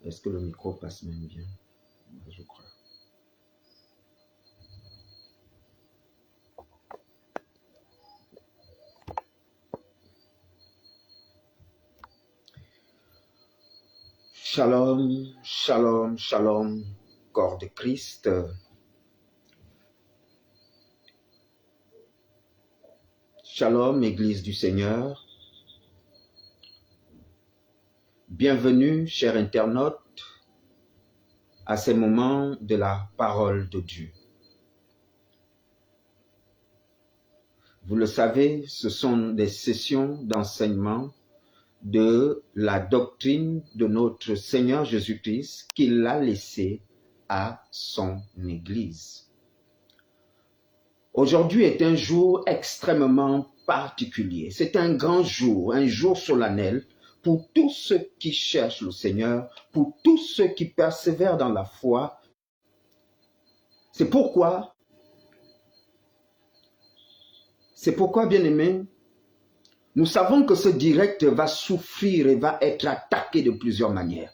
Est-ce que le micro passe même bien? Je crois. Shalom, shalom, shalom, corps de Christ. Shalom, Église du Seigneur. Bienvenue, chers internautes, à ces moments de la parole de Dieu. Vous le savez, ce sont des sessions d'enseignement de la doctrine de notre Seigneur Jésus-Christ qu'il a laissée à son Église. Aujourd'hui est un jour extrêmement particulier. C'est un grand jour, un jour solennel pour tous ceux qui cherchent le Seigneur, pour tous ceux qui persévèrent dans la foi. C'est pourquoi, bien-aimés, nous savons que ce direct va souffrir et va être attaqué de plusieurs manières.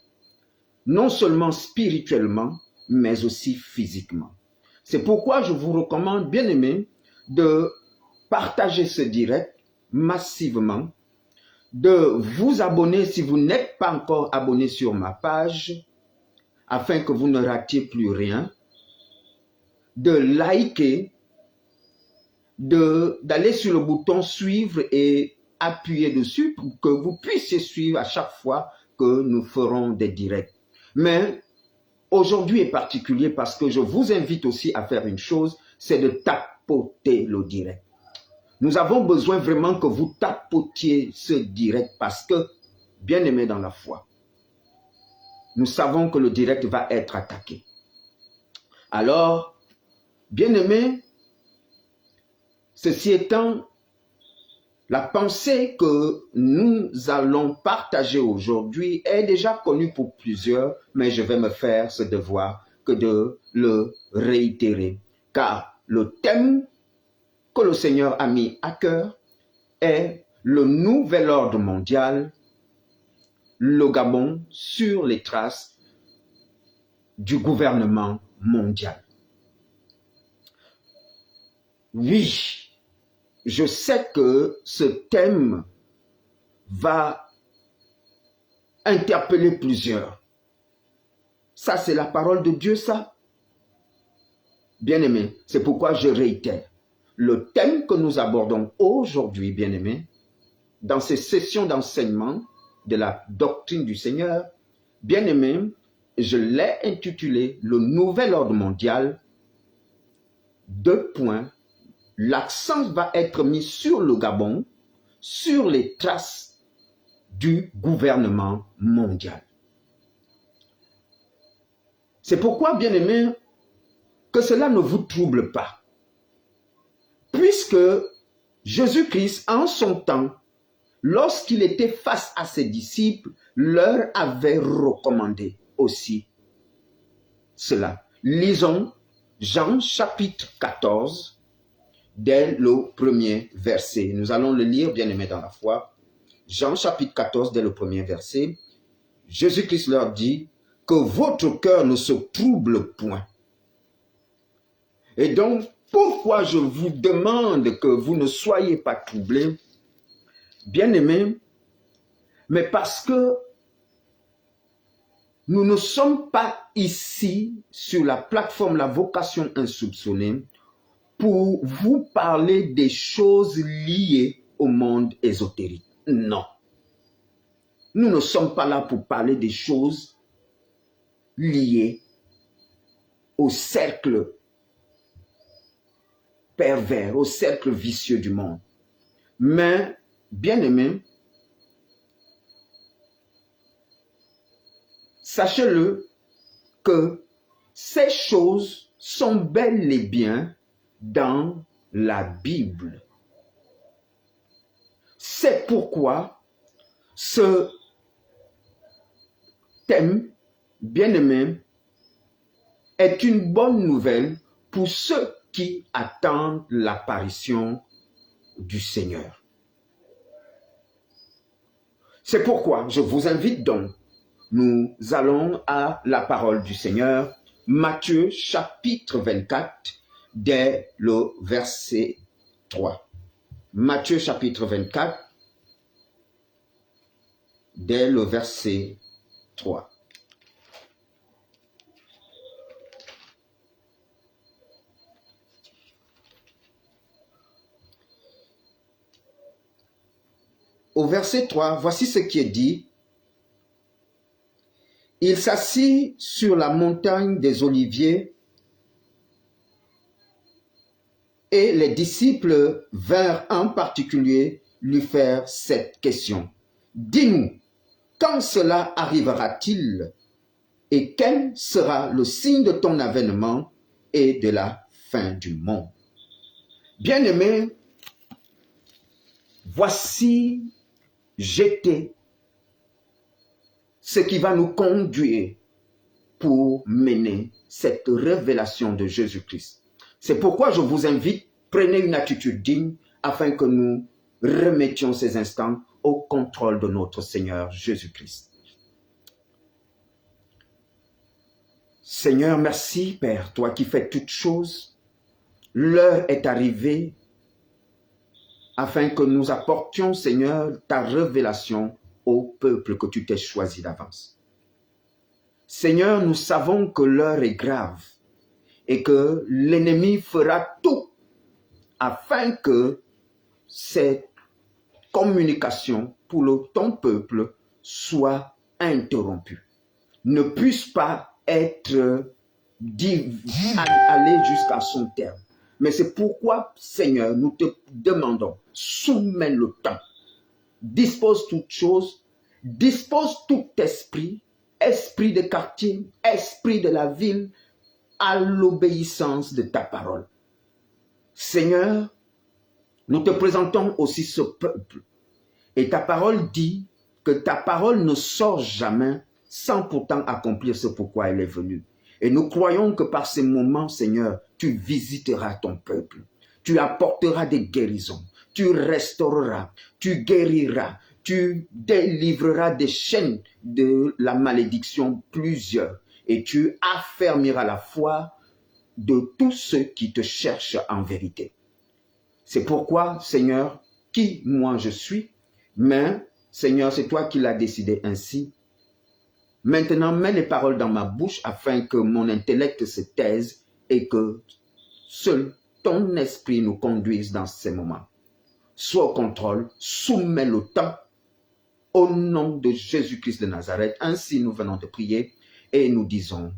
Non seulement spirituellement, mais aussi physiquement. C'est pourquoi je vous recommande, bien-aimés, de partager ce direct massivement, de vous abonner si vous n'êtes pas encore abonné sur ma page, afin que vous ne ratiez plus rien, de liker, d'aller sur le bouton suivre et appuyer dessus pour que vous puissiez suivre à chaque fois que nous ferons des directs. Mais aujourd'hui est particulier parce que je vous invite aussi à faire une chose, c'est de tapoter le direct. Nous avons besoin vraiment que vous tapotiez ce direct parce que, bien aimé dans la foi, nous savons que le direct va être attaqué. Alors, bien aimé, ceci étant, la pensée que nous allons partager aujourd'hui est déjà connue pour plusieurs, mais je vais me faire ce devoir que de le réitérer. Car le thème que le Seigneur a mis à cœur est le nouvel ordre mondial, le Gabon sur les traces du gouvernement mondial. Oui, je sais que ce thème va interpeller plusieurs. Ça, c'est la parole de Dieu, ça. Bien-aimé, c'est pourquoi je réitère. Le thème que nous abordons aujourd'hui, bien-aimé, dans ces sessions d'enseignement de la doctrine du Seigneur, bien-aimé, je l'ai intitulé « Le nouvel ordre mondial ». 2 points. L'accent va être mis sur le Gabon, sur les traces du gouvernement mondial. C'est pourquoi, bien-aimés, que cela ne vous trouble pas. Puisque Jésus-Christ, en son temps, lorsqu'il était face à ses disciples, leur avait recommandé aussi cela. Lisons Jean chapitre 14, dès le premier verset. Nous allons le lire, bien-aimés dans la foi. Jean chapitre 14, dès le premier verset. Jésus-Christ leur dit que votre cœur ne se trouble point. Et donc, pourquoi je vous demande que vous ne soyez pas troublés, bien-aimés, mais parce que nous ne sommes pas ici sur la plateforme La Vocation Insoupçonnée pour vous parler des choses liées au monde ésotérique. Non. Nous ne sommes pas là pour parler des choses liées au cercle pervers, au cercle vicieux du monde. Mais, bien-aimés, sachez-le que ces choses sont bel et bien dans la Bible. C'est pourquoi ce thème, bien-aimé, est une bonne nouvelle pour ceux qui attendent l'apparition du Seigneur. C'est pourquoi je vous invite donc, nous allons à la parole du Seigneur, Matthieu chapitre 24, dès le verset 3. Matthieu chapitre 24, dès le verset 3. Au verset 3, voici ce qui est dit. Il s'assit sur la montagne des Oliviers et les disciples vinrent en particulier lui faire cette question. Dis-nous, quand cela arrivera-t-il et quel sera le signe de ton avènement et de la fin du monde? Bien-aimés, voici jeter ce qui va nous conduire pour mener cette révélation de Jésus-Christ. C'est pourquoi je vous invite, prenez une attitude digne afin que nous remettions ces instants au contrôle de notre Seigneur Jésus-Christ. Seigneur, merci Père, toi qui fais toutes choses. L'heure est arrivée afin que nous apportions, Seigneur, ta révélation au peuple que tu t'es choisi d'avance. Seigneur, nous savons que l'heure est grave et que l'ennemi fera tout afin que cette communication pour ton peuple soit interrompue, ne puisse pas être aller jusqu'à son terme. Mais c'est pourquoi, Seigneur, nous te demandons, soumets le temps, dispose toutes choses, dispose tout esprit, esprit de quartier, esprit de la ville, à l'obéissance de ta parole. Seigneur, nous te présentons aussi ce peuple. Et ta parole dit que ta parole ne sort jamais sans pourtant accomplir ce pourquoi elle est venue. Et nous croyons que par ces moments, Seigneur, tu visiteras ton peuple. Tu apporteras des guérisons. Tu restaureras. Tu guériras. Tu délivreras des chaînes de la malédiction plusieurs. Et tu affermiras la foi de tous ceux qui te cherchent en vérité. C'est pourquoi, Seigneur, qui moi je suis, mais Seigneur, c'est toi qui l'as décidé ainsi. Maintenant, mets les paroles dans ma bouche afin que mon intellect se taise et que seul ton esprit nous conduise dans ces moments. Sois au contrôle, soumets le temps au nom de Jésus-Christ de Nazareth. Ainsi nous venons de prier et nous disons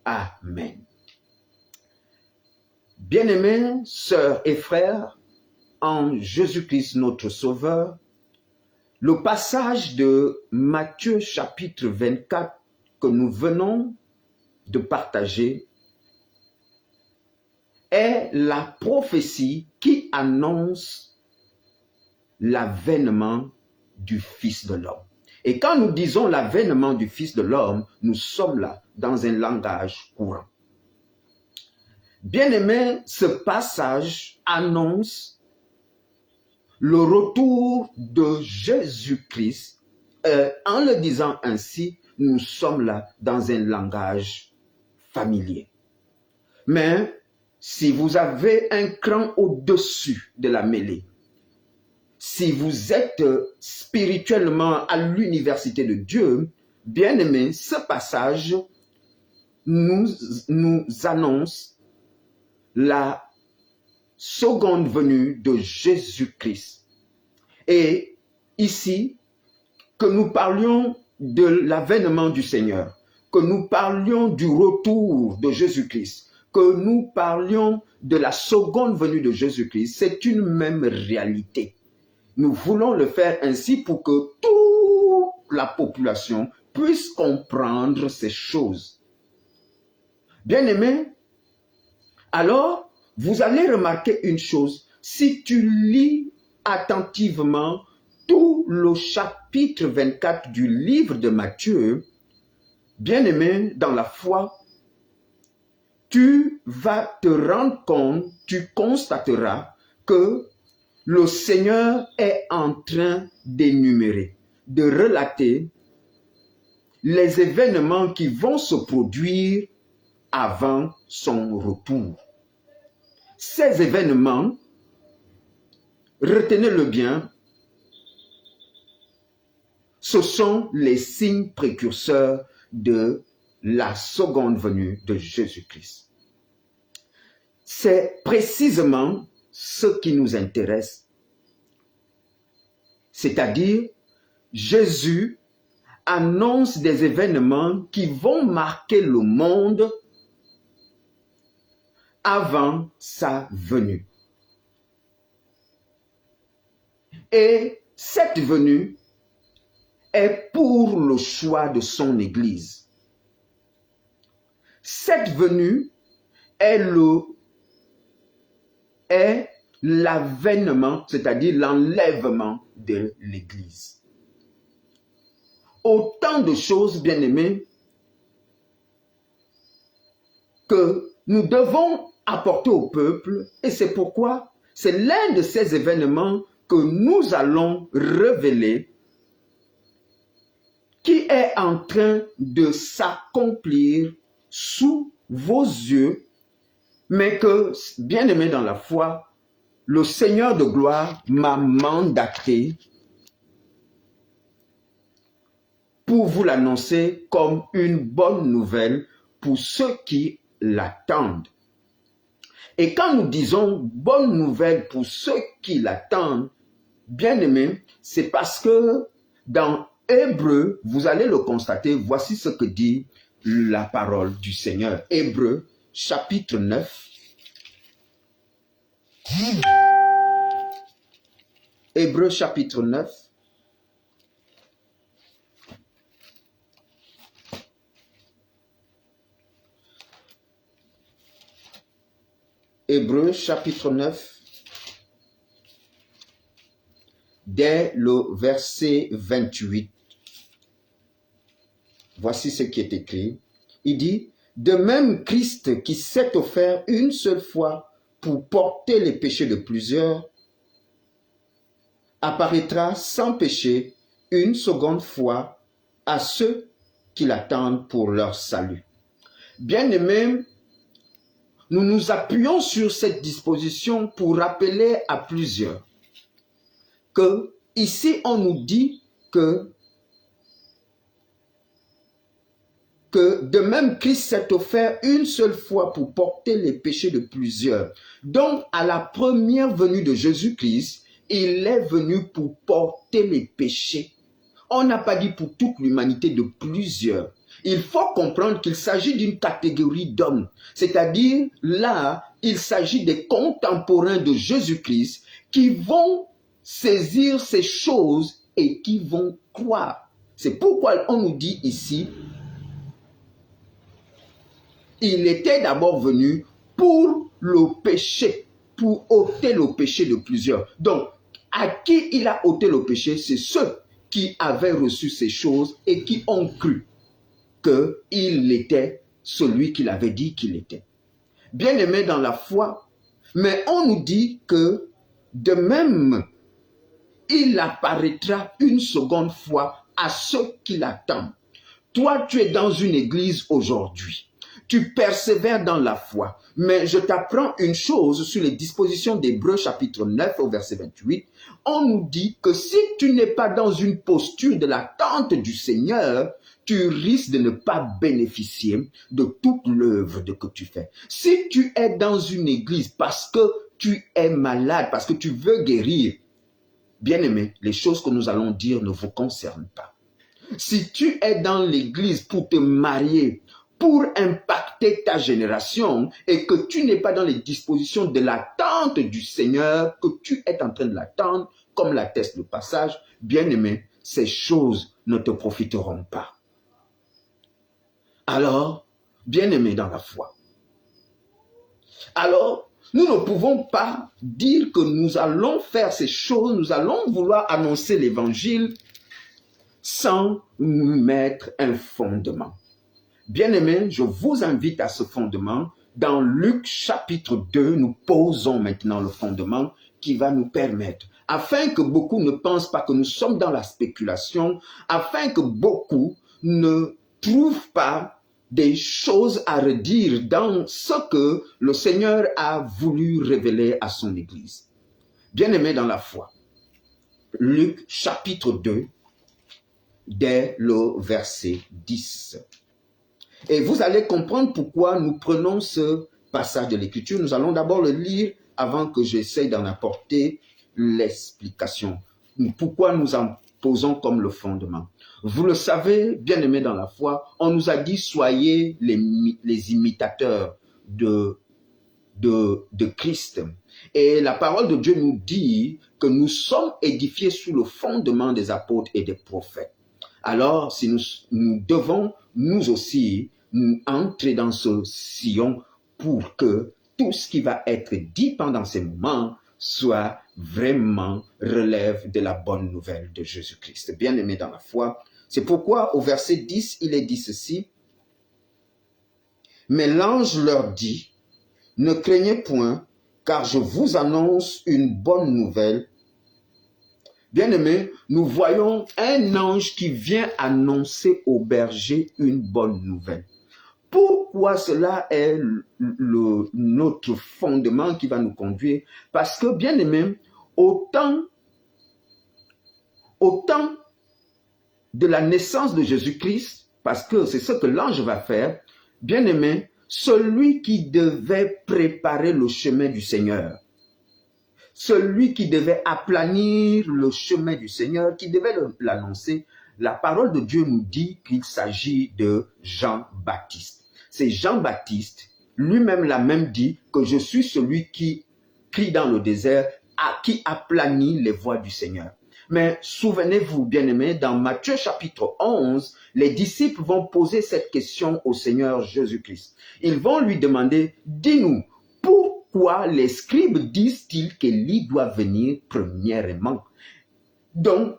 Amen. Bien-aimés, sœurs et frères, en Jésus-Christ notre Sauveur, le passage de Matthieu chapitre 24 que nous venons de partager est la prophétie qui annonce l'avènement du Fils de l'homme. Et quand nous disons l'avènement du Fils de l'homme, nous sommes là dans un langage courant. Bien-aimé, ce passage annonce le retour de Jésus-Christ. En le disant ainsi, nous sommes là dans un langage familier. Mais si vous avez un cran au-dessus de la mêlée, si vous êtes spirituellement à l'université de Dieu, bien-aimé, ce passage nous annonce la seconde venue de Jésus-Christ. Et ici, que nous parlions de l'avènement du Seigneur, que nous parlions du retour de Jésus-Christ, que nous parlions de la seconde venue de Jésus-Christ, c'est une même réalité. Nous voulons le faire ainsi pour que toute la population puisse comprendre ces choses. Bien-aimés, alors, vous allez remarquer une chose. Si tu lis attentivement tout le chapitre 24 du livre de Matthieu, bien-aimé dans la foi, tu vas te rendre compte, tu constateras que le Seigneur est en train d'énumérer, de relater les événements qui vont se produire avant son retour. Ces événements, retenez-le bien, ce sont les signes précurseurs de la seconde venue de Jésus-Christ. C'est précisément ce qui nous intéresse, c'est-à-dire Jésus annonce des événements qui vont marquer le monde avant sa venue. Et cette venue est pour le choix de son Église. Cette venue est l'avènement, c'est-à-dire l'enlèvement de l'Église. Autant de choses, bien-aimés, que nous devons apporter au peuple, et c'est pourquoi c'est l'un de ces événements que nous allons révéler qui est en train de s'accomplir sous vos yeux, mais que, bien-aimé dans la foi, le Seigneur de gloire m'a mandaté pour vous l'annoncer comme une bonne nouvelle pour ceux qui l'attendent. Et quand nous disons bonne nouvelle pour ceux qui l'attendent, bien-aimés, c'est parce que dans Hébreux, vous allez le constater, voici ce que dit la parole du Seigneur. Hébreux, chapitre 9. Hébreux, chapitre 9. Hébreux, chapitre 9. Dès le verset 28. Voici ce qui est écrit. Il dit, de même Christ qui s'est offert une seule fois pour porter les péchés de plusieurs, apparaîtra sans péché une seconde fois à ceux qui l'attendent pour leur salut. Bien-aimés, nous nous appuyons sur cette disposition pour rappeler à plusieurs que ici on nous dit que de même Christ s'est offert une seule fois pour porter les péchés de plusieurs. Donc, à la première venue de Jésus-Christ, il est venu pour porter les péchés. On n'a pas dit pour toute l'humanité de plusieurs. Il faut comprendre qu'il s'agit d'une catégorie d'hommes. C'est-à-dire, là, il s'agit des contemporains de Jésus-Christ qui vont saisir ces choses et qui vont croire. C'est pourquoi on nous dit ici, il était d'abord venu pour le péché, pour ôter le péché de plusieurs. Donc, à qui il a ôté le péché? C'est ceux qui avaient reçu ces choses et qui ont cru qu'il était celui qu'il avait dit qu'il était. Bien-aimé dans la foi, mais on nous dit que de même, il apparaîtra une seconde fois à ceux qui l'attendent. Toi, tu es dans une église aujourd'hui. Tu persévères dans la foi. Mais je t'apprends une chose sur les dispositions d'Hébreux chapitre 9 au verset 28. On nous dit que si tu n'es pas dans une posture de l'attente du Seigneur, tu risques de ne pas bénéficier de toute l'œuvre que tu fais. Si tu es dans une église parce que tu es malade, parce que tu veux guérir, bien-aimé, les choses que nous allons dire ne vous concernent pas. Si tu es dans l'église pour te marier, pour impacter ta génération et que tu n'es pas dans les dispositions de l'attente du Seigneur, que tu es en train de l'attendre, comme l'atteste le passage, bien-aimé, ces choses ne te profiteront pas. Alors, bien-aimés dans la foi. Alors, nous ne pouvons pas dire que nous allons faire ces choses, nous allons vouloir annoncer l'évangile sans nous mettre un fondement. Bien-aimés, je vous invite à ce fondement. Dans Luc chapitre 2, nous posons maintenant le fondement qui va nous permettre, afin que beaucoup ne pensent pas que nous sommes dans la spéculation, afin que beaucoup ne trouvent pas des choses à redire dans ce que le Seigneur a voulu révéler à son Église. Bien-aimés dans la foi, Luc chapitre 2, dès le verset 10. Et vous allez comprendre pourquoi nous prenons ce passage de l'Écriture. Nous allons d'abord le lire avant que j'essaye d'en apporter l'explication. Pourquoi nous en posons comme le fondement. Vous le savez, bien-aimés dans la foi, on nous a dit soyez les imitateurs de Christ. Et la parole de Dieu nous dit que nous sommes édifiés sous le fondement des apôtres et des prophètes. Alors, si nous devons, nous aussi, entrer dans ce sillon pour que tout ce qui va être dit pendant ces moments soit vraiment relève de la bonne nouvelle de Jésus-Christ. Bien-aimés dans la foi, c'est pourquoi au verset 10, il est dit ceci. Mais l'ange leur dit, ne craignez point, car je vous annonce une bonne nouvelle. Bien-aimés, nous voyons un ange qui vient annoncer au berger une bonne nouvelle. Pourquoi cela est notre fondement qui va nous conduire? Parce que, bien-aimés, au temps de la naissance de Jésus-Christ, parce que c'est ce que l'ange va faire, bien-aimés, celui qui devait préparer le chemin du Seigneur, celui qui devait aplanir le chemin du Seigneur, qui devait l'annoncer, la parole de Dieu nous dit qu'il s'agit de Jean-Baptiste. C'est Jean-Baptiste, lui-même l'a même dit que je suis celui qui crie dans le désert, qui aplanit les voies du Seigneur. Mais souvenez-vous, bien-aimés, dans Matthieu chapitre 11, les disciples vont poser cette question au Seigneur Jésus-Christ. Ils vont lui demander, dis-nous, pourquoi les scribes disent-ils qu'Élie doit venir premièrement? Donc,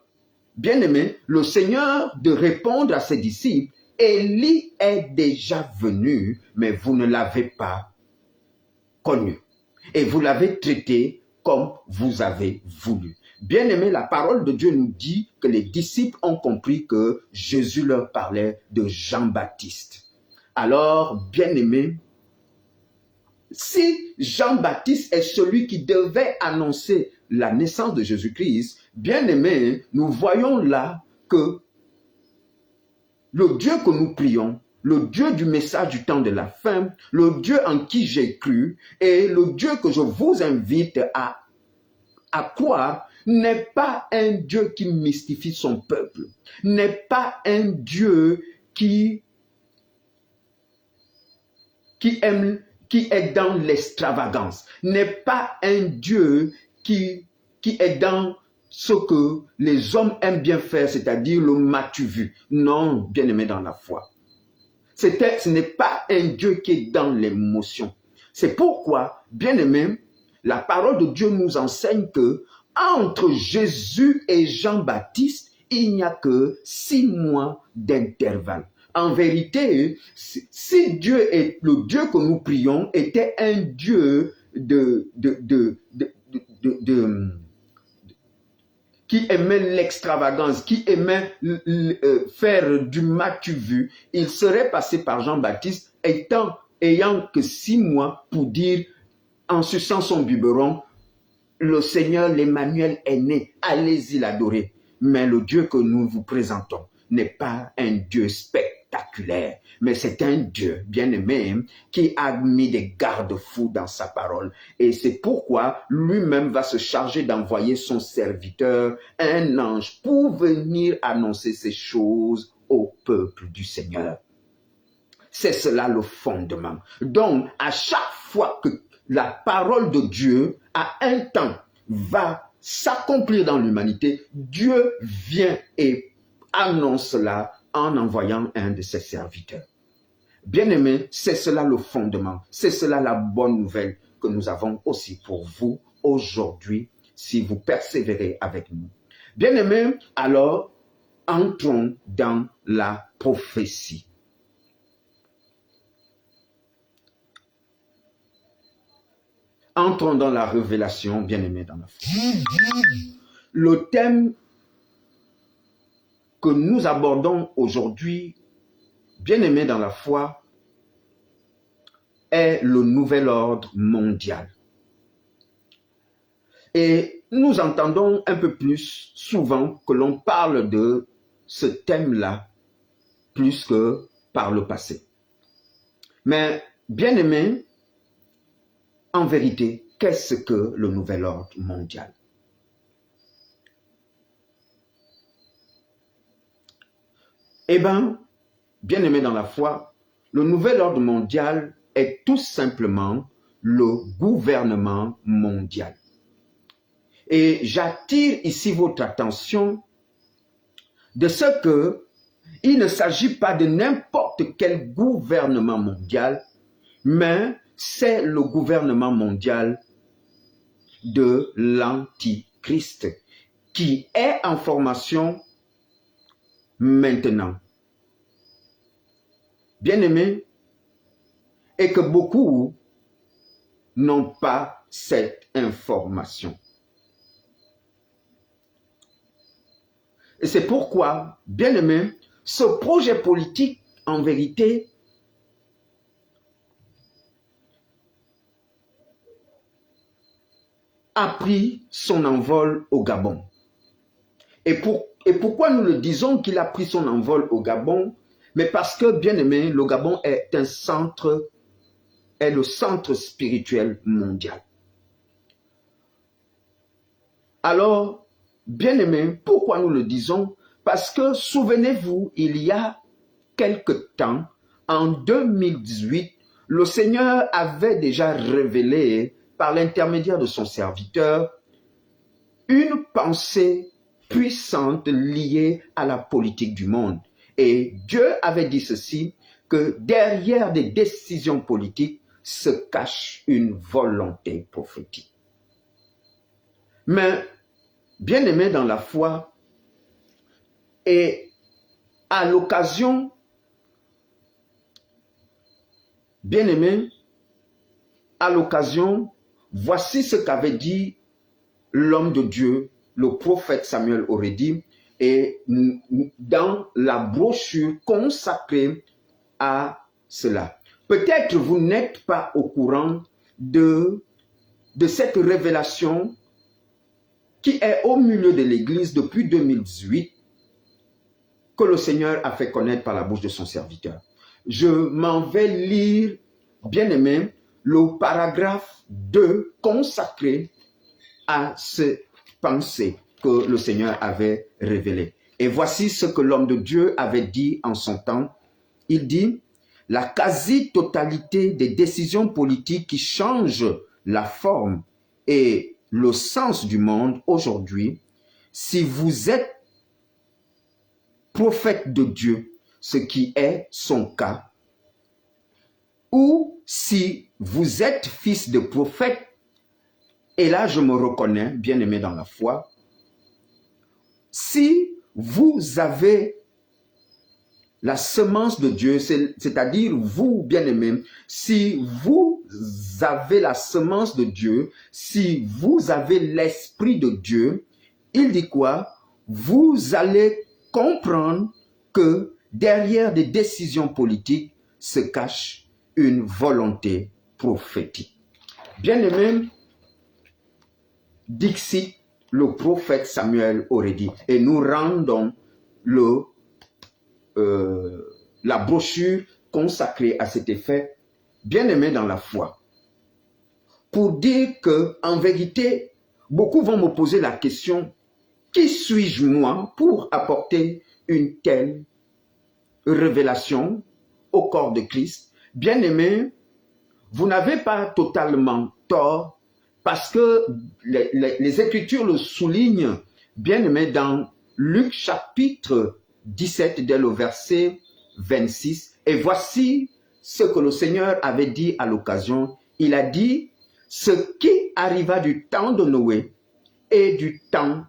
bien-aimés, le Seigneur de répondre à ses disciples, Élie est déjà venu, mais vous ne l'avez pas connu. Et vous l'avez traité comme vous avez voulu. Bien-aimés, la parole de Dieu nous dit que les disciples ont compris que Jésus leur parlait de Jean-Baptiste. Alors, bien-aimés, si Jean-Baptiste est celui qui devait annoncer la naissance de Jésus-Christ, bien-aimés, nous voyons là que le Dieu que nous prions, le Dieu du message du temps de la fin, le Dieu en qui j'ai cru et le Dieu que je vous invite à croire n'est pas un Dieu qui mystifie son peuple, n'est pas un Dieu qui est dans l'extravagance, n'est pas un Dieu qui est dans ce que les hommes aiment bien faire, c'est-à-dire le m'as-tu vu. Non, bien-aimé dans la foi. Ce n'est pas un Dieu qui est dans l'émotion. C'est pourquoi, bien-aimé, la parole de Dieu nous enseigne que entre Jésus et Jean-Baptiste, il n'y a que 6 mois d'intervalle. En vérité, si Dieu est le Dieu que nous prions était un Dieu qui aimait l'extravagance, qui aimait faire du m'as-tu vu, il serait passé par Jean-Baptiste ayant que 6 mois pour dire, en suçant son biberon, le Seigneur, l'Emmanuel est né, allez-y l'adorer. Mais le Dieu que nous vous présentons n'est pas un Dieu spectaculaire, mais c'est un Dieu bien-aimé qui a mis des garde-fous dans sa parole. Et c'est pourquoi lui-même va se charger d'envoyer son serviteur, un ange, pour venir annoncer ces choses au peuple du Seigneur. C'est cela le fondement. Donc, à chaque fois que la parole de Dieu, à un temps, va s'accomplir dans l'humanité, Dieu vient et annonce cela en envoyant un de ses serviteurs. Bien-aimés, c'est cela le fondement, c'est cela la bonne nouvelle que nous avons aussi pour vous aujourd'hui, si vous persévérez avec nous. Bien-aimés, alors, entrons dans la prophétie. Entrons dans la révélation, bien-aimés dans la foi. Le thème que nous abordons aujourd'hui, bien-aimés dans la foi, est le nouvel ordre mondial. Et nous entendons un peu plus souvent que l'on parle de ce thème-là plus que par le passé. Mais, bien-aimés, en vérité, qu'est-ce que le nouvel ordre mondial? Eh bien, bien-aimés dans la foi, le nouvel ordre mondial est tout simplement le gouvernement mondial. Et j'attire ici votre attention de ce que il ne s'agit pas de n'importe quel gouvernement mondial, mais c'est le gouvernement mondial de l'Antichrist qui est en formation maintenant. Bien-aimés, et que beaucoup n'ont pas cette information. Et c'est pourquoi, bien-aimés, ce projet politique, en vérité, a pris son envol au Gabon. Et pourquoi nous le disons qu'il a pris son envol au Gabon? Mais parce que, bien aimé, le Gabon est le centre spirituel mondial. Alors, bien aimé, pourquoi nous le disons? Parce que, souvenez-vous, il y a quelque temps, en 2018, le Seigneur avait déjà révélé, par l'intermédiaire de son serviteur, une pensée puissante liée à la politique du monde. Et Dieu avait dit ceci, que derrière des décisions politiques se cache une volonté prophétique. Mais, bien-aimés dans la foi, et à l'occasion, bien-aimés, à l'occasion, voici ce qu'avait dit l'homme de Dieu, le prophète Samuel aurait dit, et dans la brochure consacrée à cela. Peut-être vous n'êtes pas au courant de cette révélation qui est au milieu de l'Église depuis 2018, que le Seigneur a fait connaître par la bouche de son serviteur. Je m'en vais lire, bien-aimé, le paragraphe 2 consacré à cette pensée que le Seigneur avait révélée. Et voici ce que l'homme de Dieu avait dit en son temps. Il dit, la quasi-totalité des décisions politiques qui changent la forme et le sens du monde aujourd'hui, si vous êtes prophète de Dieu, ce qui est son cas, ou si vous êtes fils de prophète, et là je me reconnais, bien-aimé dans la foi, si vous avez la semence de Dieu, c'est-à-dire vous, bien-aimés, si vous avez la semence de Dieu, si vous avez l'Esprit de Dieu, il dit quoi? Vous allez comprendre que derrière des décisions politiques se cache une volonté prophétique. Bien-aimé, Dixit, le prophète Samuel aurait dit, et nous rendons la brochure consacrée à cet effet, bien-aimé dans la foi, pour dire que, en vérité, beaucoup vont me poser la question, qui suis-je moi pour apporter une telle révélation au corps de Christ? Bien-aimé, vous n'avez pas totalement tort, parce que les Écritures le soulignent, bien-aimé, dans Luc chapitre 17, dès le verset 26. Et voici ce que le Seigneur avait dit à l'occasion. Il a dit, ce qui arriva du temps de Noé et du temps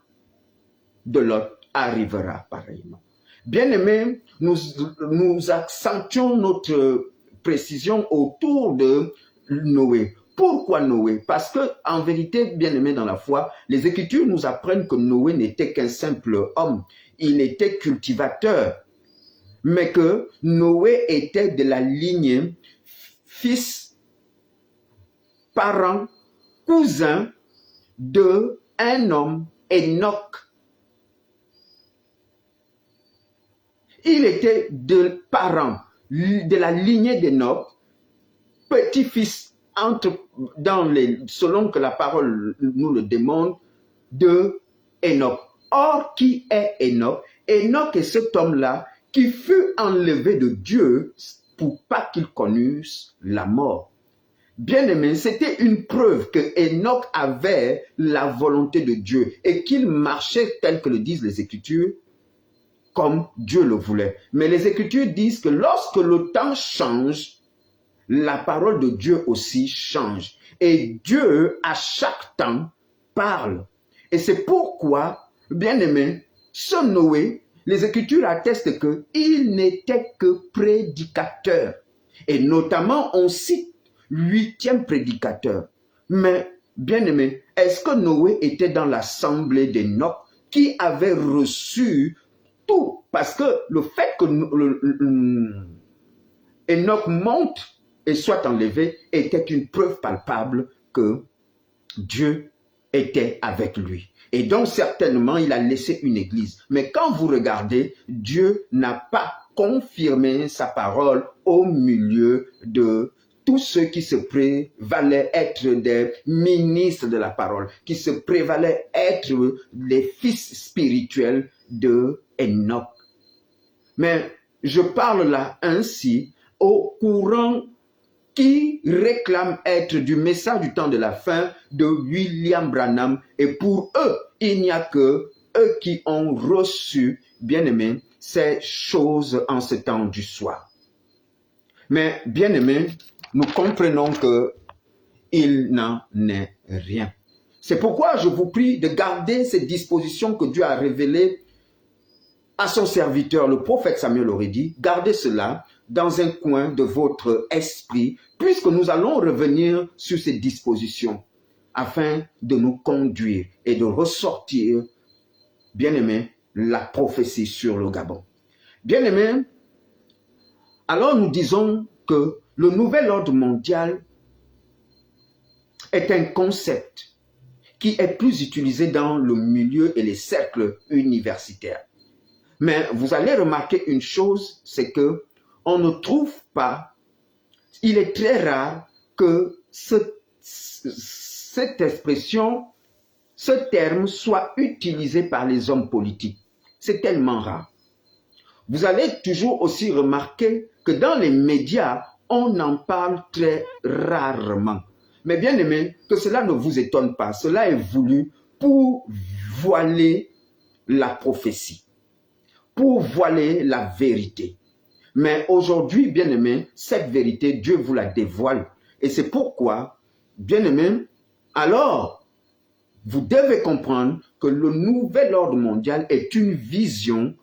de Lot arrivera pareillement. Bien-aimés, nous accentuons notre précision autour de Noé. Pourquoi Noé? Parce que, en vérité, bien-aimés dans la foi, les Écritures nous apprennent que Noé n'était qu'un simple homme. Il était cultivateur. Mais que Noé était de la lignée fils, parent, cousin de un homme, Enoch. Il était de parents de la lignée d'Enoch, petit-fils selon que la parole nous le demande, de Enoch. Or, qui est Enoch? Enoch est cet homme-là qui fut enlevé de Dieu pour pas qu'il connût la mort. Bien-aimé, c'était une preuve que Enoch avait la volonté de Dieu et qu'il marchait tel que le disent les Écritures, comme Dieu le voulait. Mais les Écritures disent que lorsque le temps change, la parole de Dieu aussi change. Et Dieu, à chaque temps, parle. Et c'est pourquoi, bien-aimé, ce Noé, les Écritures attestent qu'il n'était que prédicateur. Et notamment, on cite 8e prédicateur. Mais, bien-aimé, est-ce que Noé était dans l'assemblée d'Enoch qui avait reçu tout? Parce que le fait que Enoch monte et soit enlevé était une preuve palpable que Dieu était avec lui. Et donc certainement il a laissé une église. Mais quand vous regardez, Dieu n'a pas confirmé sa parole au milieu de tous ceux qui se prévalaient être des ministres de la parole, qui se prévalaient être les fils spirituels de Enoch. Mais je parle là ainsi au courant qui réclament être du message du temps de la fin de William Branham. Et pour eux, il n'y a que eux qui ont reçu, bien-aimés, ces choses en ce temps du soir. Mais, bien-aimés, nous comprenons qu'il n'en est rien. C'est pourquoi je vous prie de garder ces dispositions que Dieu a révélées à son serviteur, le prophète Samuel aurait dit, gardez cela dans un coin de votre esprit, puisque nous allons revenir sur ces dispositions afin de nous conduire et de ressortir, bien-aimés, la prophétie sur le Gabon. Bien-aimés, alors nous disons que le nouvel ordre mondial est un concept qui est plus utilisé dans le milieu et les cercles universitaires. Mais vous allez remarquer une chose, c'est que on ne trouve pas, il est très rare que cette expression, ce terme soit utilisé par les hommes politiques. C'est tellement rare. Vous allez toujours aussi remarquer que dans les médias, on en parle très rarement. Mais bien aimé, que cela ne vous étonne pas. Cela est voulu pour voiler la prophétie, pour voiler la vérité. Mais aujourd'hui, bien aimé, cette vérité, Dieu vous la dévoile. Et c'est pourquoi, bien aimé, alors, vous devez comprendre que le nouvel ordre mondial est une vision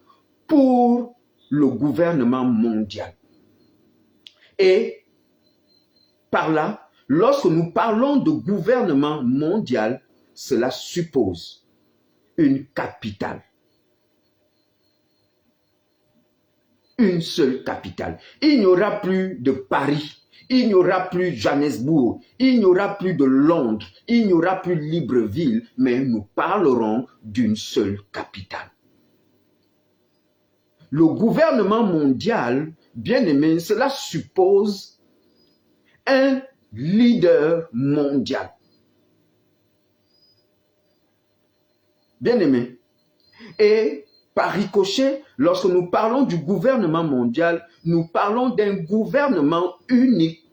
pour le gouvernement mondial. Et par là, lorsque nous parlons de gouvernement mondial, cela suppose une capitale. Une seule capitale. Il n'y aura plus de Paris, il n'y aura plus Johannesburg, il n'y aura plus de Londres, il n'y aura plus Libreville, mais nous parlerons d'une seule capitale. Le gouvernement mondial, bien aimé, cela suppose un leader mondial. Bien aimé. Et par ricochet, lorsque nous parlons du gouvernement mondial, nous parlons d'un gouvernement unique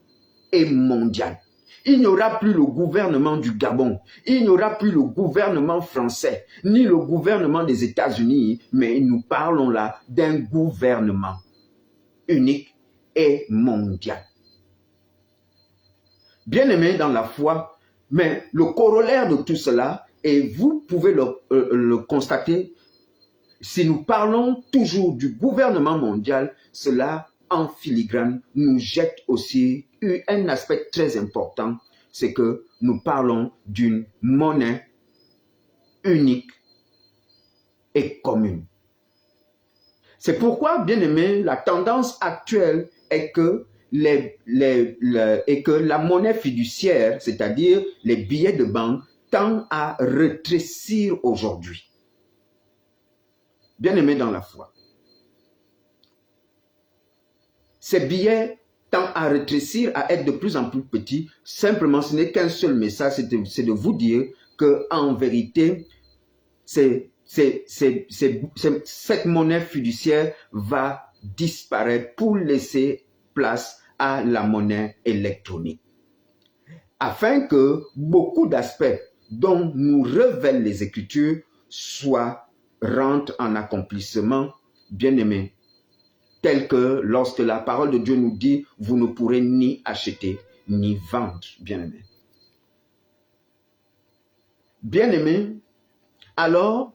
et mondial. Il n'y aura plus le gouvernement du Gabon, il n'y aura plus le gouvernement français, ni le gouvernement des États-Unis, mais nous parlons là d'un gouvernement unique et mondial. Bien-aimés dans la foi, mais le corollaire de tout cela, et vous pouvez le constater, si nous parlons toujours du gouvernement mondial, cela en filigrane nous jette aussi un aspect très important, c'est que nous parlons d'une monnaie unique et commune. C'est pourquoi, bien aimé, la tendance actuelle est que la monnaie fiduciaire, c'est-à-dire les billets de banque, tend à rétrécir aujourd'hui. Bien aimé dans la foi. Ces billets tendent à rétrécir, à être de plus en plus petits. Simplement, ce n'est qu'un seul message, c'est de vous dire qu'en vérité, cette monnaie fiduciaire va disparaître pour laisser place à la monnaie électronique. Afin que beaucoup d'aspects dont nous révèlent les Écritures rentrent en accomplissement, bien-aimés, tel que lorsque la parole de Dieu nous dit « Vous ne pourrez ni acheter ni vendre », bien-aimés. Bien-aimés, alors,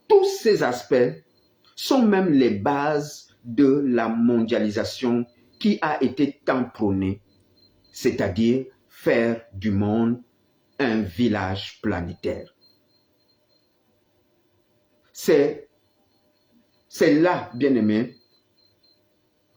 tous ces aspects sont même les bases de la mondialisation qui a été tant prônée, c'est-à-dire faire du monde un village planétaire. C'est là, bien-aimés,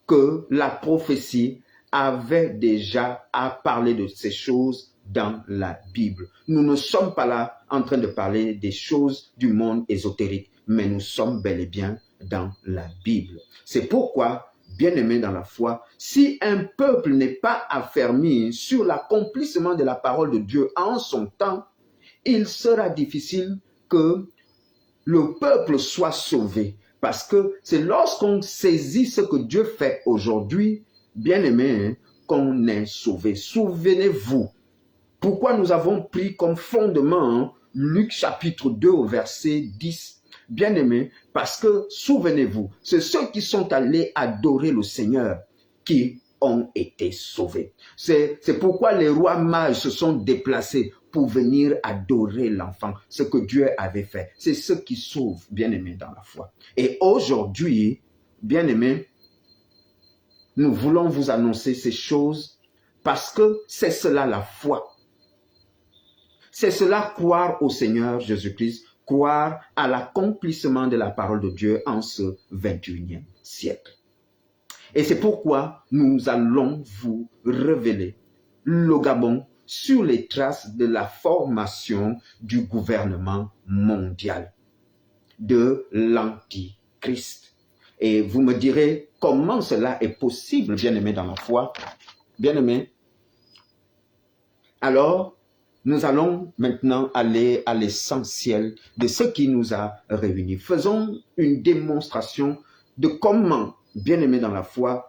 que la prophétie avait déjà à parler de ces choses dans la Bible. Nous ne sommes pas là en train de parler des choses du monde ésotérique, mais nous sommes bel et bien dans la Bible. C'est pourquoi, bien-aimés dans la foi, si un peuple n'est pas affermi sur l'accomplissement de la parole de Dieu en son temps, il sera difficile que le peuple soit sauvé. Parce que c'est lorsqu'on saisit ce que Dieu fait aujourd'hui, bien-aimé, qu'on est sauvé. Souvenez-vous, pourquoi nous avons pris comme fondement Luc chapitre 2 au verset 10. Bien-aimé, parce que, souvenez-vous, c'est ceux qui sont allés adorer le Seigneur qui ont été sauvés. C'est pourquoi les rois mages se sont déplacés pour venir adorer l'enfant, ce que Dieu avait fait. C'est ce qui sauve, bien-aimés, dans la foi. Et aujourd'hui, bien-aimés, nous voulons vous annoncer ces choses parce que c'est cela la foi. C'est cela croire au Seigneur Jésus-Christ, croire à l'accomplissement de la parole de Dieu en ce 21e siècle. Et c'est pourquoi nous allons vous révéler le Gabon sur les traces de la formation du gouvernement mondial, de l'Antichrist. Et vous me direz comment cela est possible, bien-aimés dans la foi. Bien-aimés, alors nous allons maintenant aller à l'essentiel de ce qui nous a réunis. Faisons une démonstration de comment, bien-aimés dans la foi,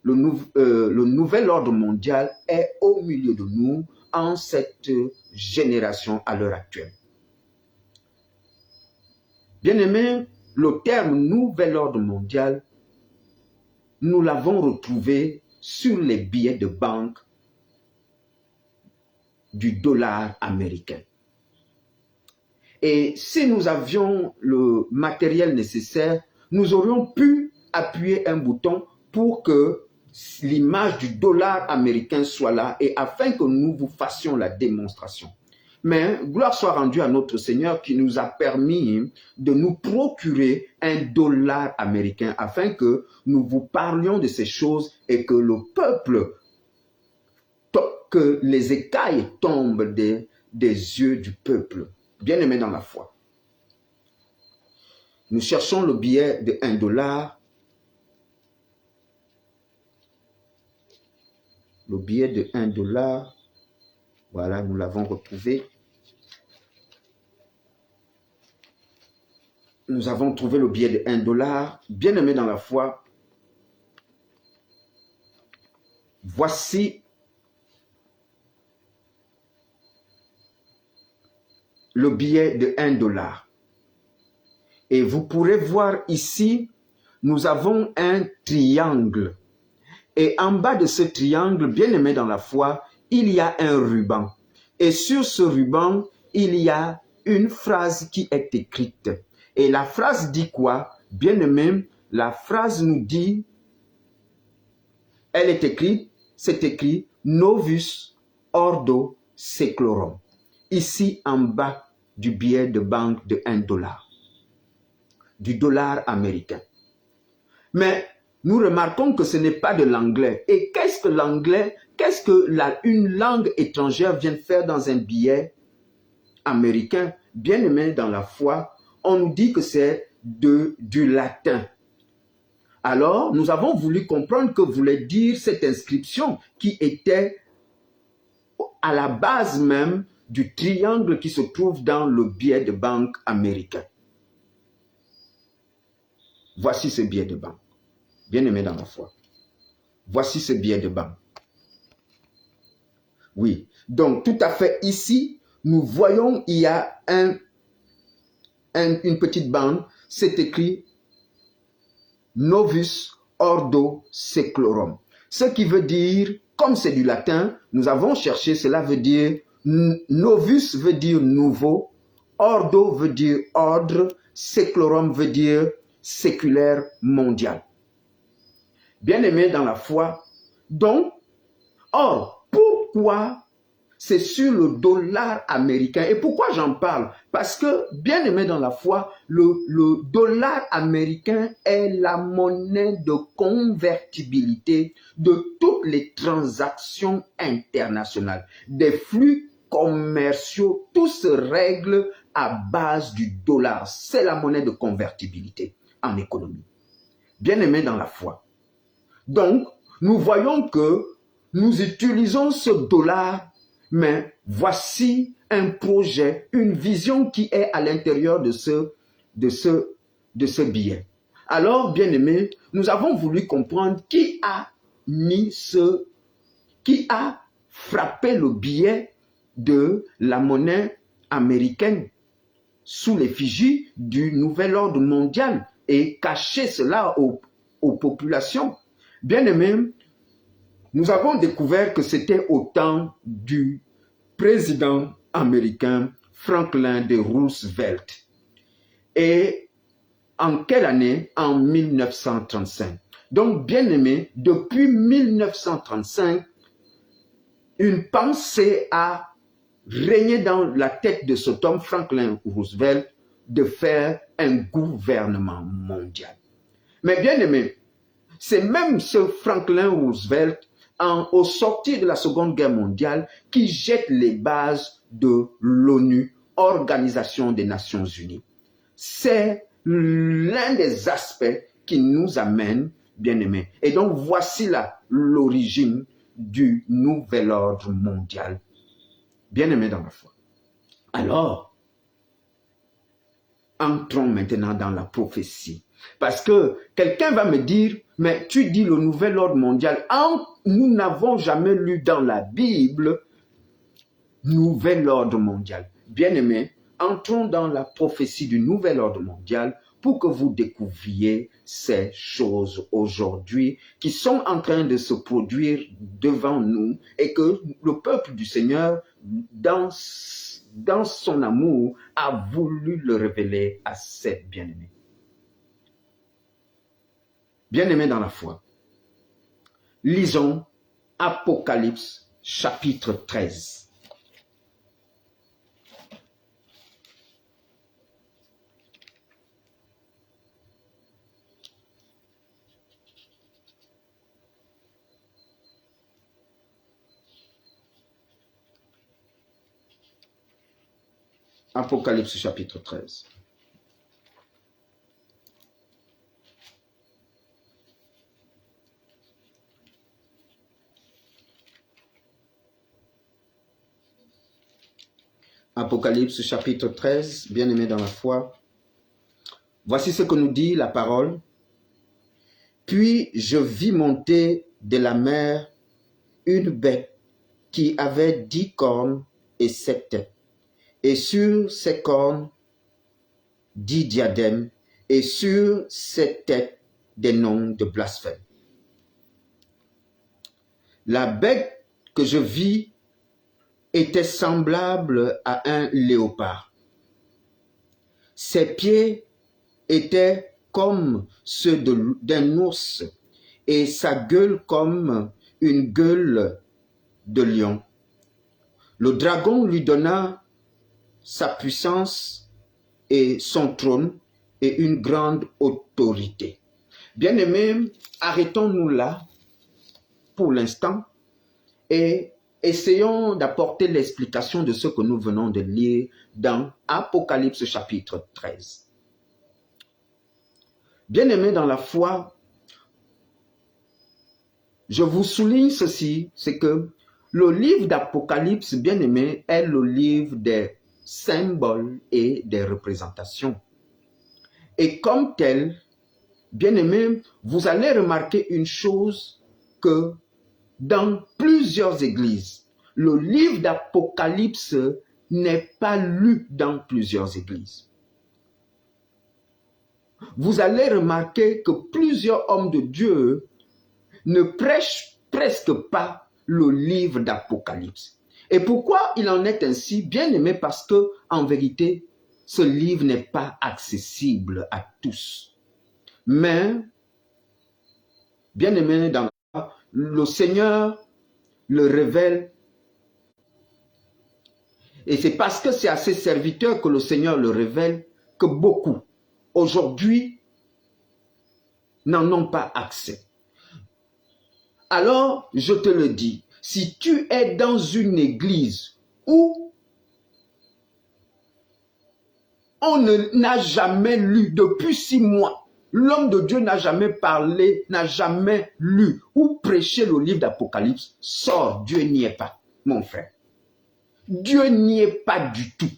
le nouvel ordre mondial est au milieu de nous en cette génération à l'heure actuelle. Bien-aimés, le terme nouvel ordre mondial, nous l'avons retrouvé sur les billets de banque du dollar américain. Et si nous avions le matériel nécessaire, nous aurions pu appuyer un bouton pour que l'image du dollar américain soit là et afin que nous vous fassions la démonstration. Mais gloire soit rendue à notre Seigneur qui nous a permis de nous procurer un dollar américain afin que nous vous parlions de ces choses et que le peuple, que les écailles tombent des yeux du peuple. Bien-aimés dans la foi. Nous cherchons le billet de $1. Le billet de $1, voilà, nous l'avons retrouvé. Nous avons trouvé le billet de $1. Bien-aimés dans la foi, voici le billet de $1. Et vous pourrez voir ici, nous avons un triangle. Et en bas de ce triangle, bien-aimé dans la foi, il y a un ruban. Et sur ce ruban, il y a une phrase qui est écrite. Et la phrase dit quoi? Bien-aimé, la phrase nous dit, elle est écrite, c'est écrit Novus Ordo Seclorum. Ici en bas du billet de banque de $1, du dollar américain. Mais nous remarquons que ce n'est pas de l'anglais. Et qu'est-ce que l'anglais, qu'est-ce que une langue étrangère vient faire dans un billet américain? Bien aimé dans la foi, on nous dit que c'est du latin. Alors, nous avons voulu comprendre que voulait dire cette inscription qui était à la base même du triangle qui se trouve dans le billet de banque américain. Voici ce billet de banque. Bien-aimé dans la foi. Voici ce billet de banque. Oui. Donc, tout à fait ici, nous voyons, il y a une petite bande. C'est écrit Novus Ordo Seclorum. Ce qui veut dire, comme c'est du latin, nous avons cherché, cela veut dire, Novus veut dire nouveau, Ordo veut dire ordre, Seclorum veut dire séculaire mondial. Bien-aimé dans la foi, donc, or, pourquoi c'est sur le dollar américain? Et pourquoi j'en parle? Parce que, bien-aimé dans la foi, le dollar américain est la monnaie de convertibilité de toutes les transactions internationales. Des flux commerciaux, tout se règle à base du dollar. C'est la monnaie de convertibilité en économie. Bien-aimé dans la foi. Donc, nous voyons que nous utilisons ce dollar, mais voici un projet, une vision qui est à l'intérieur de ce billet. Alors, bien-aimés, nous avons voulu comprendre qui a frappé le billet de la monnaie américaine sous l'effigie du nouvel ordre mondial et caché cela aux populations. Bien-aimés, nous avons découvert que c'était au temps du président américain Franklin D. Roosevelt. Et en quelle année? En 1935. Donc, bien-aimés, depuis 1935, une pensée a régné dans la tête de cet homme, Franklin Roosevelt, de faire un gouvernement mondial. Mais bien-aimés, c'est même ce Franklin Roosevelt, au sortir de la Seconde Guerre mondiale, qui jette les bases de l'ONU, Organisation des Nations Unies. C'est l'un des aspects qui nous amène, bien-aimés. Et donc, voici là l'origine du nouvel ordre mondial. Bien-aimés dans la foi. Alors, entrons maintenant dans la prophétie. Parce que quelqu'un va me dire, mais tu dis le nouvel ordre mondial. Nous n'avons jamais lu dans la Bible nouvel ordre mondial. Bien-aimés, entrons dans la prophétie du nouvel ordre mondial pour que vous découvriez ces choses aujourd'hui qui sont en train de se produire devant nous et que le peuple du Seigneur, dans son amour, a voulu le révéler à ses bien-aimés. Bien-aimés dans la foi, lisons Apocalypse chapitre 13. Apocalypse chapitre 13. Apocalypse chapitre 13, bien-aimés dans la foi. Voici ce que nous dit la parole. Puis je vis monter de la mer une bête qui avait 10 cornes et 7 têtes, et sur ses cornes 10 diadèmes, et sur ses têtes des noms de blasphème. La bête que je vis était semblable à un léopard. Ses pieds étaient comme ceux d'un ours et sa gueule comme une gueule de lion. Le dragon lui donna sa puissance et son trône et une grande autorité. Bien-aimés, arrêtons-nous là pour l'instant et essayons d'apporter l'explication de ce que nous venons de lire dans Apocalypse chapitre 13. Bien-aimés dans la foi, je vous souligne ceci, c'est que le livre d'Apocalypse, bien-aimé, est le livre des symboles et des représentations. Et comme tel, bien-aimé, vous allez remarquer une chose que dans plusieurs églises, le livre d'Apocalypse n'est pas lu dans plusieurs églises. Vous allez remarquer que plusieurs hommes de Dieu ne prêchent presque pas le livre d'Apocalypse. Et pourquoi il en est ainsi? Bien aimé, parce que en vérité, ce livre n'est pas accessible à tous. Mais, bien aimé, le Seigneur le révèle. Et c'est parce que c'est à ses serviteurs que le Seigneur le révèle que beaucoup, aujourd'hui, n'en ont pas accès. Alors, je te le dis, si tu es dans une église où on n'a jamais lu depuis 6 mois, l'homme de Dieu n'a jamais parlé, n'a jamais lu ou prêché le livre d'Apocalypse, sors, Dieu n'y est pas, mon frère. Dieu n'y est pas du tout.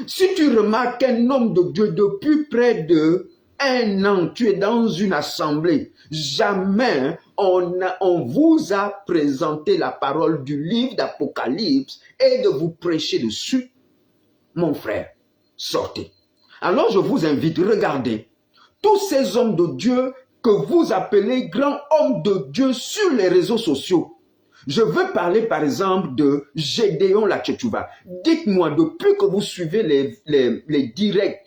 Si tu remarques un homme de Dieu depuis près de 1 an, tu es dans une assemblée, jamais on vous a présenté la parole du livre d'Apocalypse et de vous prêcher dessus, mon frère, sortez. Alors je vous invite, regardez, tous ces hommes de Dieu que vous appelez grands hommes de Dieu sur les réseaux sociaux. Je veux parler par exemple de Gédéon Latchetchouva. Dites-moi, depuis que vous suivez les directs,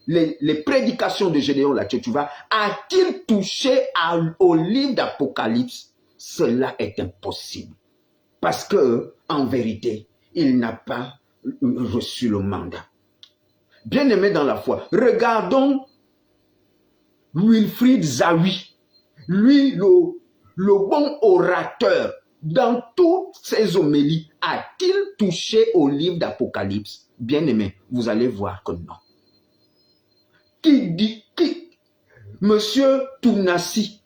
les prédications de Gédéon Latchetchouva, a-t-il touché au livre d'Apocalypse? Cela est impossible. Parce que, en vérité, il n'a pas reçu le mandat. Bien-aimé dans la foi, regardons Wilfrid Zawi. Lui, le bon orateur, dans toutes ses homélies, a-t-il touché au livre d'Apocalypse? Bien-aimé, vous allez voir que non. Monsieur Tounassi,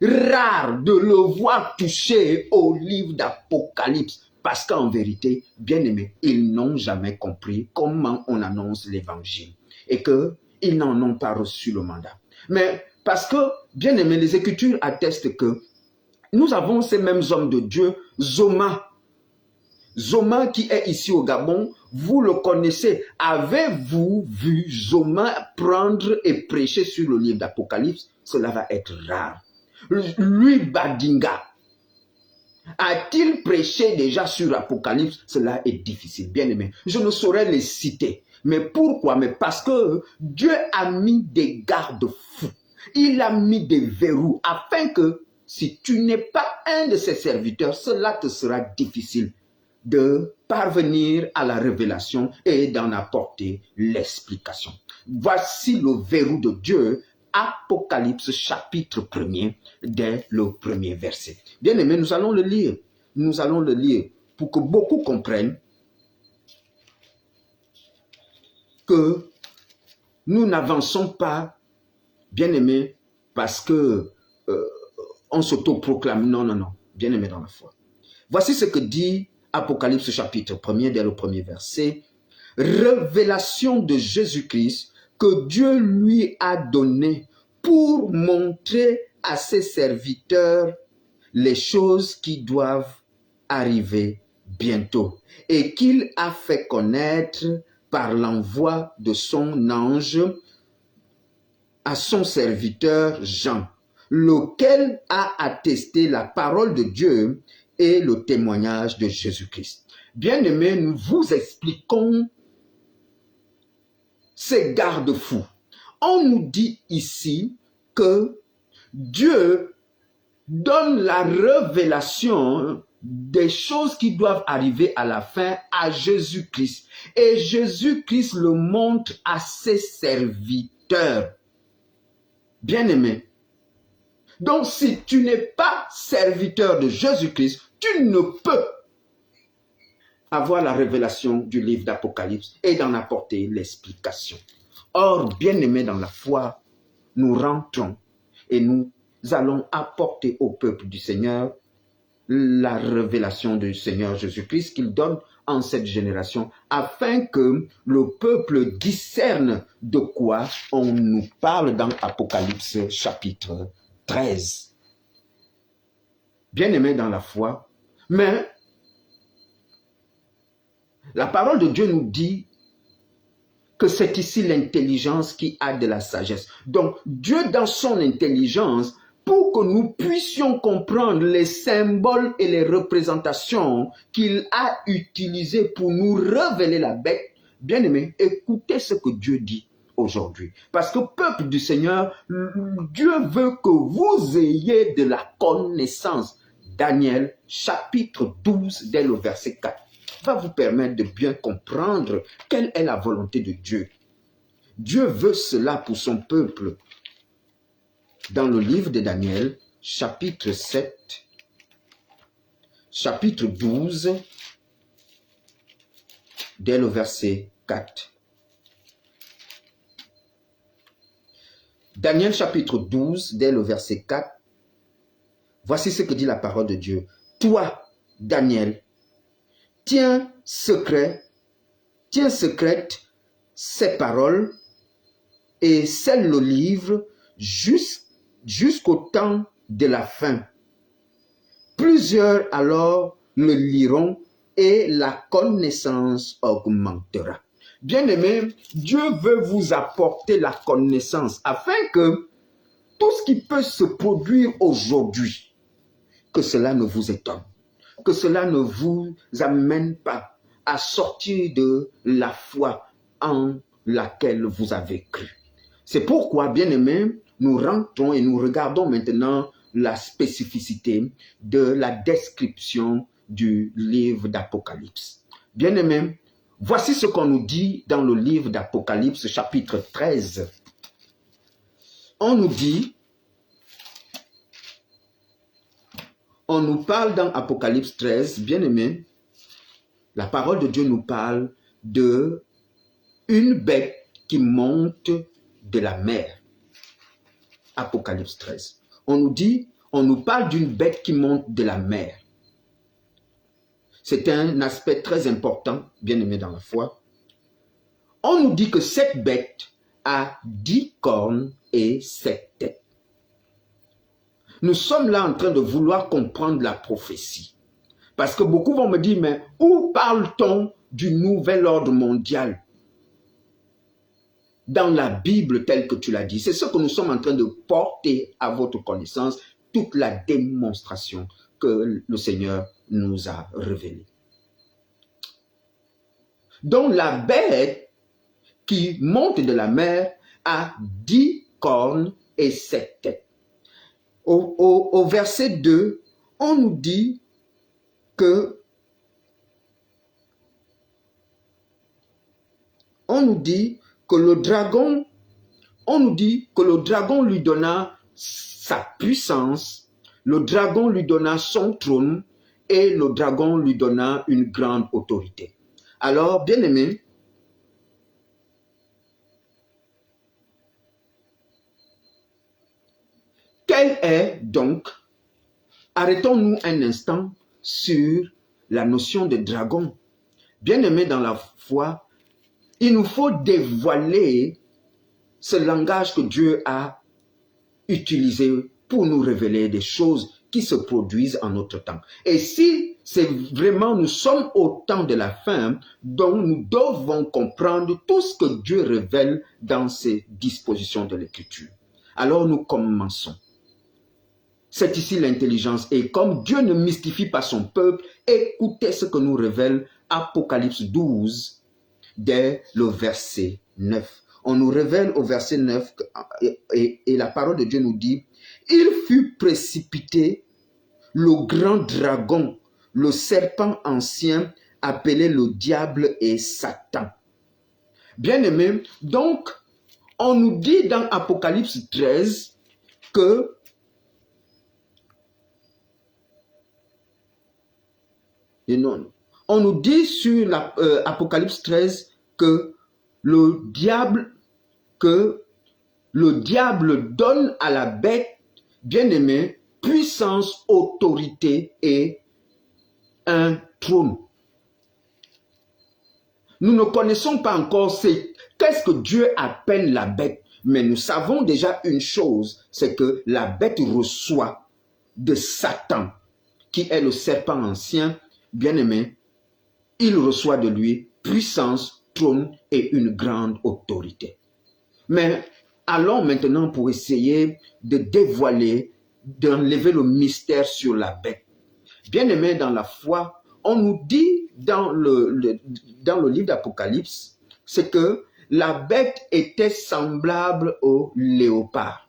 rare de le voir toucher au livre d'Apocalypse, parce qu'en vérité, bien-aimés, ils n'ont jamais compris comment on annonce l'évangile et qu'ils n'en ont pas reçu le mandat. Mais parce que, bien-aimés, les Écritures attestent que nous avons ces mêmes hommes de Dieu, Zoma. Zoma qui est ici au Gabon, vous le connaissez. Avez-vous vu Zoma prendre et prêcher sur le livre d'Apocalypse? Cela va être rare. Lui, Badinga, a-t-il prêché déjà sur l'Apocalypse? Cela est difficile, bien aimé. Je ne saurais les citer. Mais pourquoi? Mais parce que Dieu a mis des garde-fous. Il a mis des verrous afin que si tu n'es pas un de ses serviteurs, cela te sera difficile de parvenir à la révélation et d'en apporter l'explication. Voici le verrou de Dieu, Apocalypse chapitre 1er, dès le 1er verset. Bien aimé, nous allons le lire. Nous allons le lire pour que beaucoup comprennent que nous n'avançons pas, bien aimé, parce que on s'autoproclame. Non, non, non. Bien aimé dans la foi. Voici ce que dit Apocalypse chapitre 1er, dès le 1er verset. Révélation de Jésus-Christ que Dieu lui a donné pour montrer à ses serviteurs les choses qui doivent arriver bientôt et qu'il a fait connaître par l'envoi de son ange à son serviteur Jean, lequel a attesté la parole de Dieu et le témoignage de Jésus-Christ. Bien-aimés, nous vous expliquons ces garde-fous. On nous dit ici que Dieu donne la révélation des choses qui doivent arriver à la fin à Jésus-Christ. Et Jésus-Christ le montre à ses serviteurs. Bien-aimés. Donc, si tu n'es pas serviteur de Jésus-Christ, tu ne peux avoir la révélation du livre d'Apocalypse et d'en apporter l'explication. Or, bien-aimés dans la foi, nous rentrons et nous allons apporter au peuple du Seigneur la révélation du Seigneur Jésus-Christ qu'il donne en cette génération afin que le peuple discerne de quoi on nous parle dans Apocalypse chapitre 13. Bien-aimés dans la foi, mais la parole de Dieu nous dit que c'est ici l'intelligence qui a de la sagesse. Donc, Dieu dans son intelligence, pour que nous puissions comprendre les symboles et les représentations qu'il a utilisées pour nous révéler la bête, bien-aimés, écoutez ce que Dieu dit aujourd'hui. Parce que peuple du Seigneur, Dieu veut que vous ayez de la connaissance. Daniel, chapitre 12, dès le verset 4, va vous permettre de bien comprendre quelle est la volonté de Dieu. Dieu veut cela pour son peuple. Dans le livre de Daniel, chapitre 7, chapitre 12, dès le verset 4. Daniel, chapitre 12, dès le verset 4. Voici ce que dit la parole de Dieu. Toi, Daniel, tiens secrète ces paroles et scelle le livre jusqu'au temps de la fin. Plusieurs alors le liront et la connaissance augmentera. Bien-aimés, Dieu veut vous apporter la connaissance afin que tout ce qui peut se produire aujourd'hui, que cela ne vous étonne, que cela ne vous amène pas à sortir de la foi en laquelle vous avez cru. C'est pourquoi, bien-aimés, nous rentrons et nous regardons maintenant la spécificité de la description du livre d'Apocalypse. Bien-aimés, voici ce qu'on nous dit dans le livre d'Apocalypse, chapitre 13. On nous parle dans Apocalypse 13, bien-aimés, la parole de Dieu nous parle de une bête qui monte de la mer. Apocalypse 13. On nous parle d'une bête qui monte de la mer. C'est un aspect très important, bien-aimé dans la foi. On nous dit que cette bête a 10 cornes et 7 têtes. Nous sommes là en train de vouloir comprendre la prophétie. Parce que beaucoup vont me dire, mais où parle-t-on du nouvel ordre mondial dans la Bible telle que tu l'as dit? C'est ce que nous sommes en train de porter à votre connaissance, toute la démonstration que le Seigneur nous a révélée. Donc la bête qui monte de la mer a 10 cornes et 7 têtes. Au verset 2, on nous dit que le dragon lui donna sa puissance, le dragon lui donna son trône et le dragon lui donna une grande autorité. Alors, bien-aimés, quel est donc, arrêtons-nous un instant sur la notion de dragon. Bien-aimés dans la foi, il nous faut dévoiler ce langage que Dieu a utilisé pour nous révéler des choses qui se produisent en notre temps. Et si c'est vraiment, nous sommes au temps de la fin, donc nous devons comprendre tout ce que Dieu révèle dans ces dispositions de l'Écriture. Alors nous commençons. C'est ici l'intelligence. Et comme Dieu ne mystifie pas son peuple, écoutez ce que nous révèle Apocalypse 12, dès le verset 9. On nous révèle au verset 9, et la parole de Dieu nous dit, « Il fut précipité, le grand dragon, le serpent ancien, appelé le diable et Satan. » Bien-aimés, donc, on nous dit dans Apocalypse 13 que on nous dit sur Apocalypse 13 que le diable donne à la bête, bien-aimé, puissance, autorité et un trône. Nous ne connaissons pas encore qu'est-ce que Dieu appelle la bête, mais nous savons déjà une chose, c'est que la bête reçoit de Satan, qui est le serpent ancien, bien-aimé, il reçoit de lui puissance, trône et une grande autorité. Mais allons maintenant pour essayer de dévoiler, d'enlever le mystère sur la bête. Bien-aimé dans la foi, on nous dit dans le livre d'Apocalypse, c'est que la bête était semblable au léopard.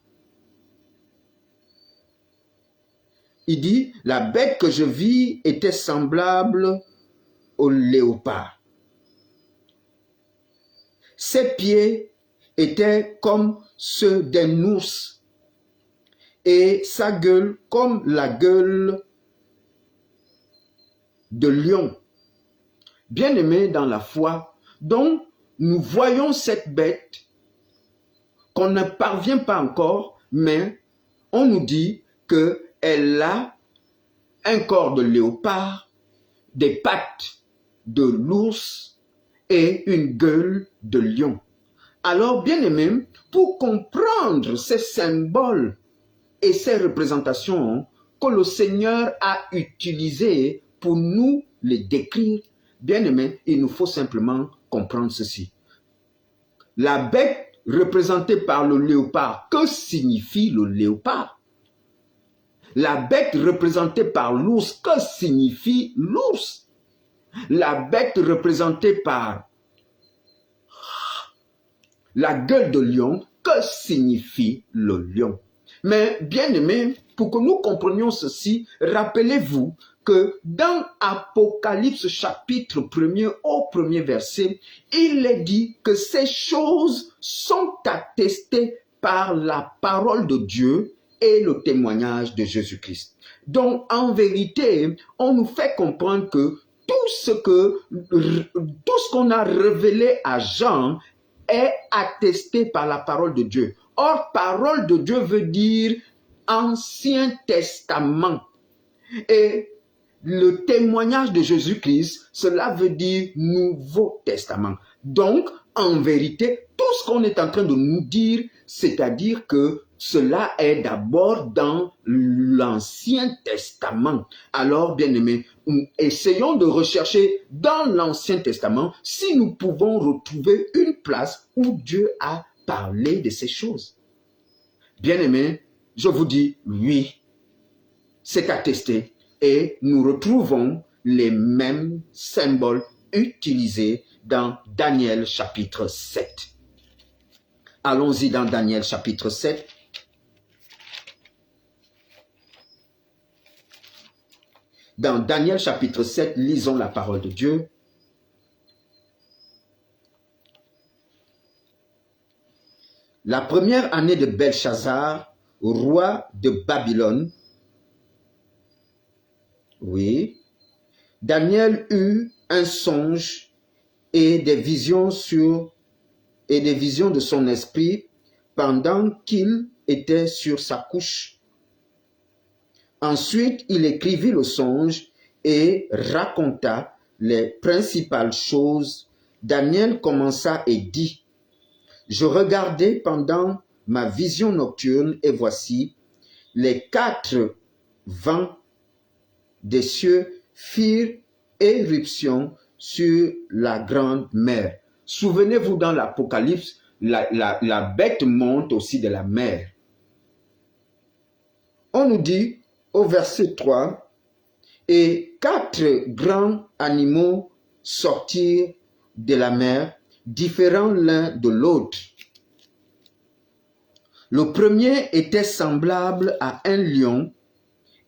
Il dit, la bête que je vis était semblable au léopard. Ses pieds étaient comme ceux d'un ours et sa gueule comme la gueule de lion. Bien-aimés dans la foi, donc nous voyons cette bête qu'on ne parvient pas encore, mais on nous dit qu'elle a un corps de léopard, des pattes de l'ours et une gueule de lion. Alors, bien-aimés, pour comprendre ces symboles et ces représentations que le Seigneur a utilisées pour nous les décrire, bien-aimés, il nous faut simplement comprendre ceci. La bête représentée par le léopard, que signifie le léopard? La bête représentée par l'ours, que signifie l'ours? La bête représentée par la gueule de lion, que signifie le lion? Mais bien aimé, pour que nous comprenions ceci, rappelez-vous que dans Apocalypse chapitre 1er au 1er verset, il est dit que ces choses sont attestées par la parole de Dieu et le témoignage de Jésus-Christ. Donc en vérité, on nous fait comprendre que tout ce qu'on a révélé à Jean est attesté par la parole de Dieu. Or, parole de Dieu veut dire Ancien Testament. Et le témoignage de Jésus-Christ, cela veut dire Nouveau Testament. Donc, en vérité, tout ce qu'on est en train de nous dire, c'est-à-dire que cela est d'abord dans l'Ancien Testament. Alors, bien-aimés, essayons de rechercher dans l'Ancien Testament si nous pouvons retrouver une place où Dieu a parlé de ces choses. Bien-aimés, je vous dis oui, c'est attesté et nous retrouvons les mêmes symboles utilisés dans Daniel chapitre 7. Allons-y dans Daniel chapitre 7. Dans Daniel chapitre 7, lisons la parole de Dieu. La première année de Belchazzar, roi de Babylone, oui, Daniel eut un songe et des visions de son esprit pendant qu'il était sur sa couche. Ensuite, il écrivit le songe et raconta les principales choses. Daniel commença et dit, « Je regardais pendant ma vision nocturne et voici, les 4 vents des cieux firent éruption sur la grande mer. » Souvenez-vous, dans l'Apocalypse, la bête monte aussi de la mer. on nous dit au verset 3, « Et 4 grands animaux sortirent de la mer, différents l'un de l'autre. Le premier était semblable à un lion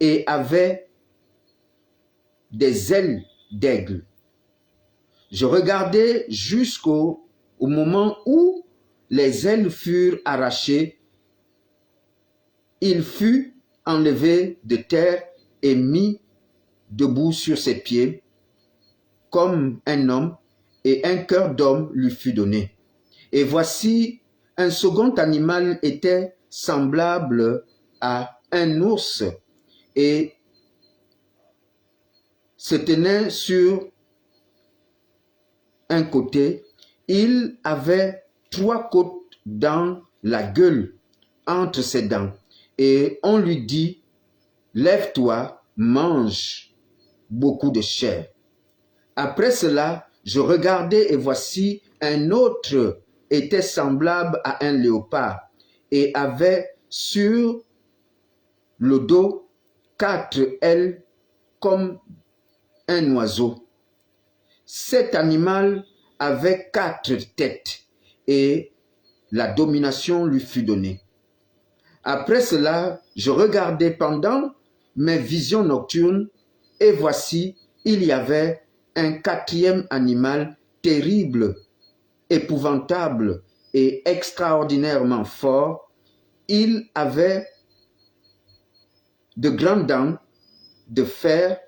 et avait des ailes d'aigle. Je regardais jusqu'au moment où les ailes furent arrachées. Il fut enlevé de terre et mis debout sur ses pieds comme un homme, et un cœur d'homme lui fut donné. Et voici, un second animal était semblable à un ours et se tenait sur un côté. Il avait 3 côtes dans la gueule entre ses dents. Et on lui dit, « Lève-toi, mange beaucoup de chair. » Après cela, je regardais et voici un autre était semblable à un léopard et avait sur le dos 4 ailes comme un oiseau. Cet animal avait 4 têtes et la domination lui fut donnée. Après cela, je regardais pendant mes visions nocturnes et voici, il y avait un 4e animal terrible, épouvantable et extraordinairement fort. Il avait de grandes dents de fer.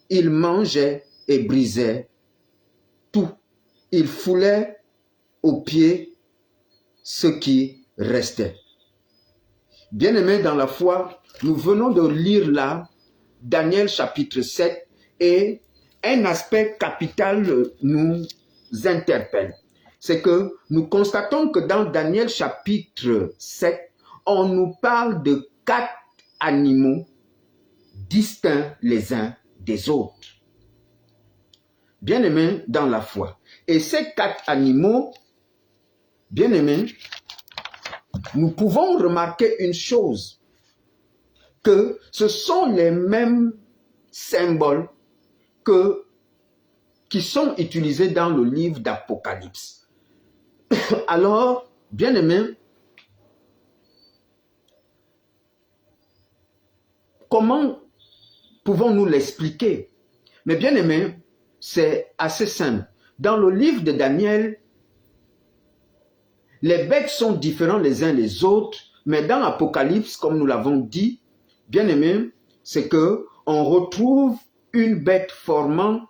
Il mangeait et brisait tout. Il foulait aux pieds ce qui restait. Bien-aimés dans la foi, nous venons de lire là Daniel chapitre 7 et un aspect capital nous interpelle. C'est que nous constatons que dans Daniel chapitre 7, on nous parle de 4 animaux distincts les uns des autres. Bien-aimés dans la foi. Et ces 4 animaux, bien-aimés, nous pouvons remarquer une chose, que ce sont les mêmes symboles qui sont utilisés dans le livre d'Apocalypse. Alors, bien-aimés, comment pouvons-nous l'expliquer? Mais bien-aimés, c'est assez simple. Dans le livre de Daniel, les bêtes sont différents les uns les autres, mais dans l'Apocalypse, comme nous l'avons dit, bien-aimés, c'est que on retrouve une bête formant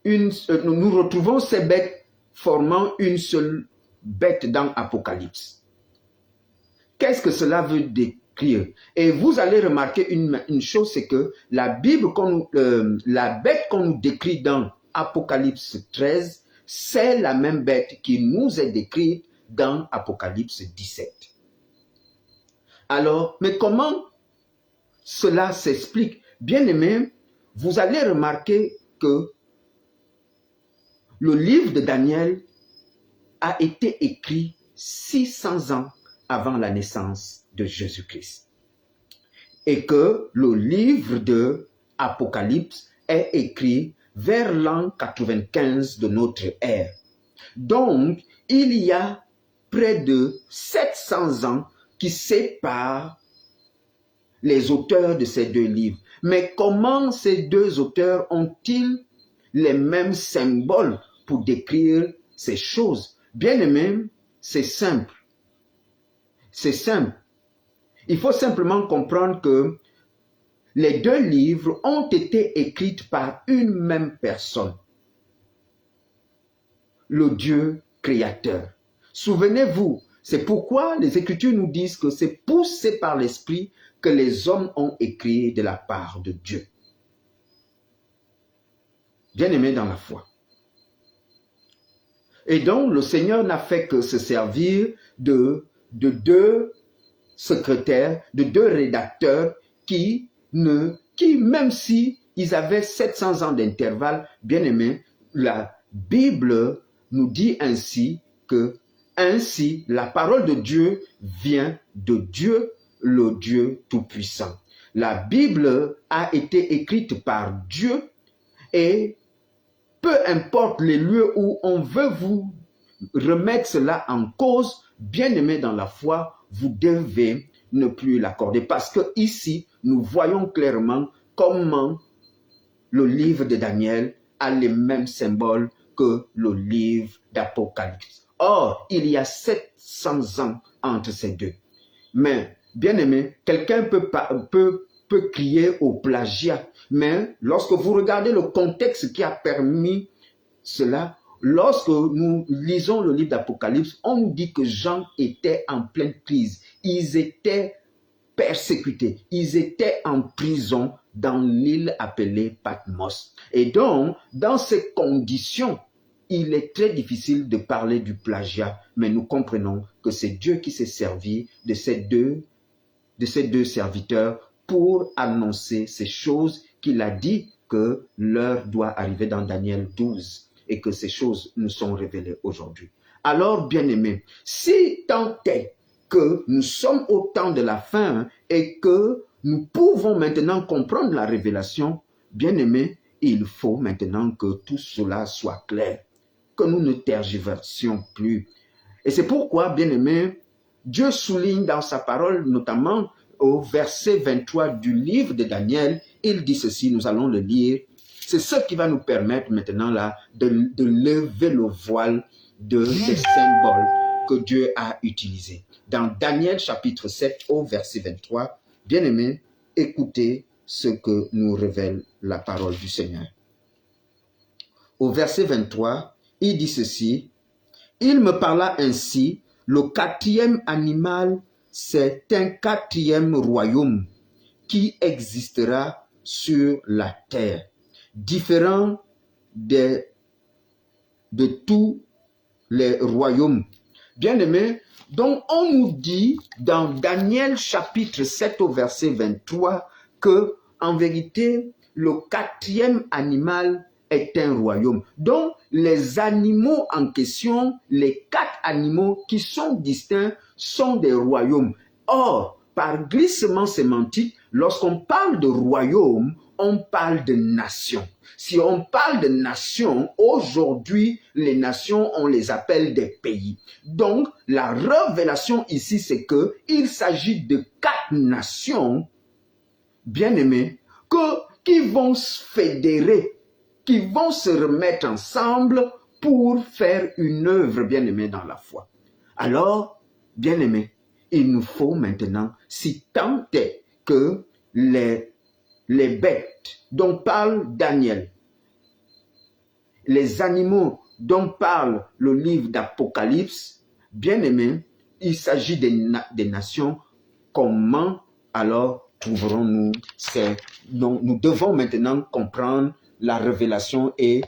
nous retrouvons ces bêtes formant une seule bête dans l'Apocalypse. Qu'est-ce que cela veut décrire? Et vous allez remarquer une chose, c'est que la Bible, la bête qu'on nous décrit dans Apocalypse 13, c'est la même bête qui nous est décrite dans Apocalypse 17. Alors, mais comment cela s'explique? Bien-aimés, vous allez remarquer que le livre de Daniel a été écrit 600 ans avant la naissance de Jésus-Christ. Et que le livre de Apocalypse est écrit vers l'an 95 de notre ère. Donc, il y a près de 700 ans qui séparent les auteurs de ces 2 livres. Mais comment ces 2 auteurs ont-ils les mêmes symboles pour décrire ces choses? Bien-aimés, c'est simple. C'est simple. Il faut simplement comprendre que les 2 livres ont été écrits par une même personne. Le Dieu créateur. Souvenez-vous, c'est pourquoi les Écritures nous disent que c'est poussé par l'Esprit que les hommes ont écrit de la part de Dieu. Bien-aimés dans la foi. Et donc, le Seigneur n'a fait que se servir de 2 secrétaires, de 2 rédacteurs qui, même si ils avaient 700 ans d'intervalle, bien-aimés, la Bible nous dit ainsi que, ainsi, la parole de Dieu vient de Dieu le Dieu Tout-Puissant. La Bible a été écrite par Dieu et peu importe les lieux où on veut vous remettre cela en cause, bien-aimés dans la foi, vous devez ne plus l'accorder. Parce que ici, nous voyons clairement comment le livre de Daniel a les mêmes symboles que le livre d'Apocalypse. Or, il y a 700 ans entre ces deux. Mais, bien-aimé, quelqu'un peut crier au plagiat. Mais lorsque vous regardez le contexte qui a permis cela, lorsque nous lisons le livre d'Apocalypse, on nous dit que Jean était en pleine crise. Ils étaient persécutés. Ils étaient en prison dans l'île appelée Patmos. Et donc, dans ces conditions, il est très difficile de parler du plagiat, mais nous comprenons que c'est Dieu qui s'est servi de ces deux serviteurs pour annoncer ces choses qu'il a dit que l'heure doit arriver dans Daniel 12 et que ces choses nous sont révélées aujourd'hui. Alors, bien-aimés, si tant est que nous sommes au temps de la fin et que nous pouvons maintenant comprendre la révélation, bien-aimés, il faut maintenant que tout cela soit clair, que nous ne tergiversions plus. Et c'est pourquoi, bien-aimés, Dieu souligne dans sa parole, notamment au verset 23 du livre de Daniel, il dit ceci, nous allons le lire. C'est ce qui va nous permettre maintenant là de lever le voile des symboles que Dieu a utilisés. Dans Daniel chapitre 7 au verset 23, bien-aimés, écoutez ce que nous révèle la parole du Seigneur. Au verset 23, il dit ceci, « Il me parla ainsi, le quatrième animal, c'est un quatrième royaume qui existera sur la terre, différent de tous les royaumes. » Bien-aimés, donc on nous dit dans Daniel chapitre 7 au verset 23 que en vérité, le quatrième animal est un royaume. Donc, les animaux en question, les 4 animaux qui sont distincts, sont des royaumes. Or, par glissement sémantique, lorsqu'on parle de royaume, on parle de nation. Si on parle de nation, aujourd'hui, les nations, on les appelle des pays. Donc, la révélation ici, c'est que il s'agit de 4 nations, bien-aimées, qui vont se fédérer, qui vont se remettre ensemble pour faire une œuvre, bien-aimée, dans la foi. Alors, bien-aimés, il nous faut maintenant, si tant est que les bêtes dont parle Daniel, les animaux dont parle le livre d'Apocalypse, bien-aimés, il s'agit des nations, comment alors trouverons-nous ces... Donc, nous devons maintenant comprendre la révélation et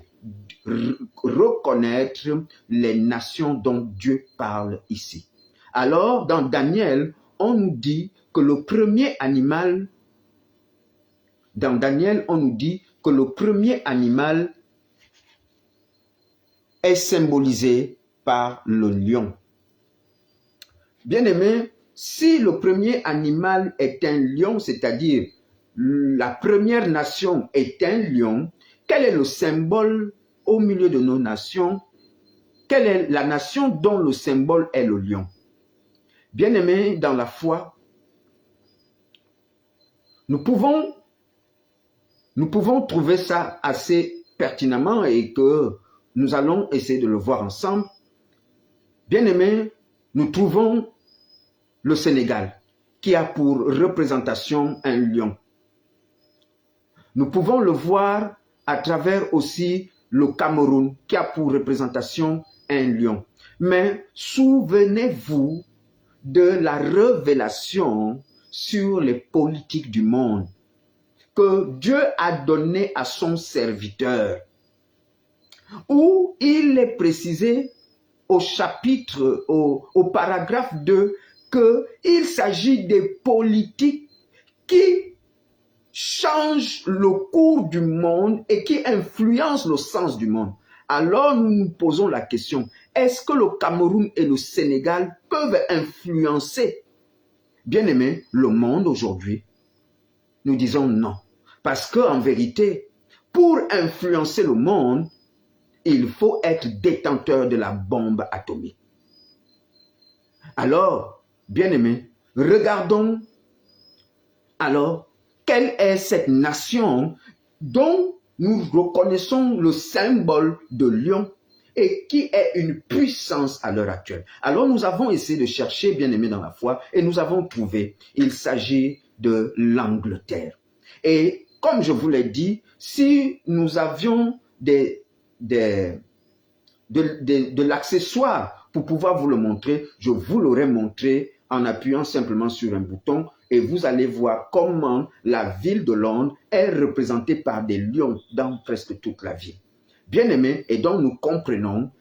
reconnaître les nations dont Dieu parle ici. Alors, dans Daniel, on nous dit que le premier animal, dans Daniel, on nous dit que le premier animal est symbolisé par le lion. Bien-aimé, si le premier animal est un lion, c'est-à-dire la première nation est un lion, quel est le symbole au milieu de nos nations? Quelle est la nation dont le symbole est le lion? Bien-aimés dans la foi, nous pouvons trouver ça assez pertinemment et que nous allons essayer de le voir ensemble. Bien-aimés, nous trouvons le Sénégal qui a pour représentation un lion. Nous pouvons le voir à travers aussi le Cameroun qui a pour représentation un lion. Mais souvenez-vous de la révélation sur les politiques du monde que Dieu a donné à son serviteur, où il est précisé au chapitre, au paragraphe 2, qu'il s'agit des politiques qui changent le cours du monde et qui influencent le sens du monde. Alors nous nous posons la question, est-ce que le Cameroun et le Sénégal peuvent influencer Bien-aimés, le monde aujourd'hui, nous disons non. Parce qu'en vérité, pour influencer le monde, il faut être détenteur de la bombe atomique. Alors, bien-aimés, regardons alors quelle est cette nation dont nous reconnaissons le symbole de lion et qui est une puissance à l'heure actuelle. Alors nous avons essayé de chercher, bien-aimés dans la foi, et nous avons trouvé, il s'agit de l'Angleterre. Et comme je vous l'ai dit, si nous avions de l'accessoire pour pouvoir vous le montrer, je vous l'aurais montré en appuyant simplement sur un bouton et vous allez voir comment la ville de Londres est représentée par des lions dans presque toute la ville. Bien-aimés, et donc nous comprenons,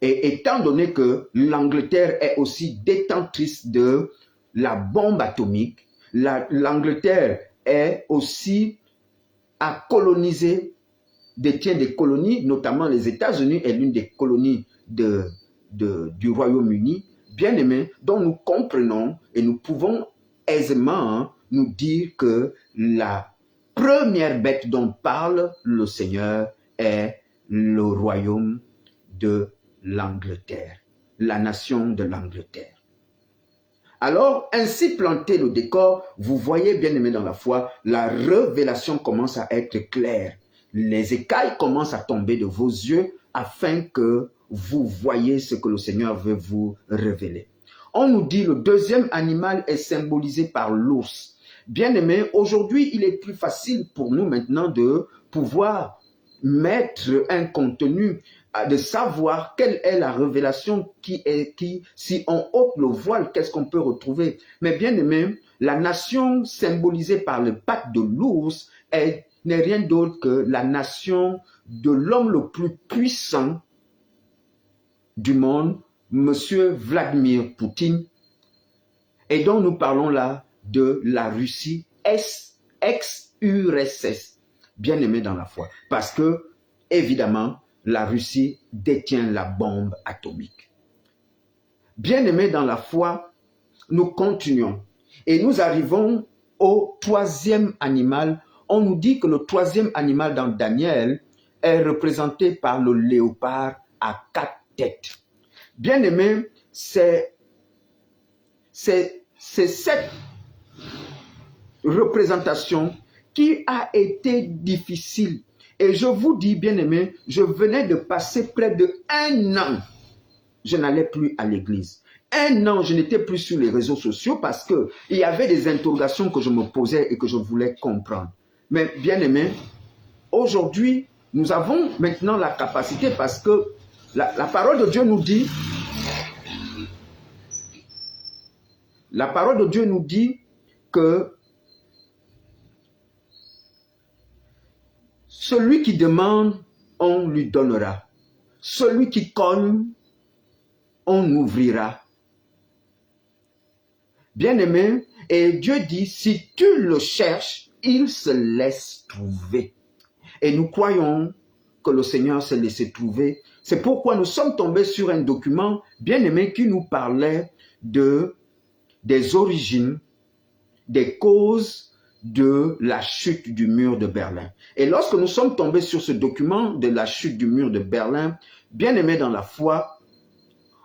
et étant donné que l'Angleterre est aussi détentrice de la bombe atomique, l'Angleterre est aussi à coloniser, détient des colonies, notamment les États-Unis est l'une des colonies du Royaume-Uni, bien-aimés, dont nous comprenons et nous pouvons aisément nous dire que la première bête dont parle le Seigneur est le royaume de l'Angleterre, la nation de l'Angleterre. Alors, ainsi planté le décor, vous voyez, bien-aimés dans la foi, la révélation commence à être claire. Les écailles commencent à tomber de vos yeux afin que vous voyez ce que le Seigneur veut vous révéler. On nous dit le deuxième animal est symbolisé par l'ours. Bien-aimés, aujourd'hui, il est plus facile pour nous maintenant de pouvoir mettre un contenu, de savoir quelle est la révélation qui, si on ôte le voile, qu'est-ce qu'on peut retrouver. Mais bien aimé, la nation symbolisée par le pattes de l'ours n'est rien d'autre que la nation de l'homme le plus puissant du monde, Monsieur Vladimir Poutine, et dont nous parlons là de la Russie ex-URSS, bien aimé dans la foi, parce que, évidemment, la Russie détient la bombe atomique. Bien aimé dans la foi, nous continuons et nous arrivons au troisième animal. On nous dit que le troisième animal dans Daniel est représenté par le léopard à 4 têtes. Bien aimé, c'est cette représentation qui a été difficile. Et je vous dis, bien aimé, je venais de passer près de 1 an. Je n'allais plus à l'église. 1 an, je n'étais plus sur les réseaux sociaux parce qu'il y avait des interrogations que je me posais et que je voulais comprendre. Mais bien aimé, aujourd'hui, nous avons maintenant la capacité parce que la parole de Dieu nous dit, que celui qui demande, on lui donnera. Celui qui cogne, on ouvrira. Bien-aimé, et Dieu dit, si tu le cherches, il se laisse trouver. Et nous croyons que le Seigneur s'est laissé trouver. C'est pourquoi nous sommes tombés sur un document, bien-aimé, qui nous parlait des origines, des causes de la chute du mur de Berlin. Et lorsque nous sommes tombés sur ce document de la chute du mur de Berlin, bien aimé dans la foi,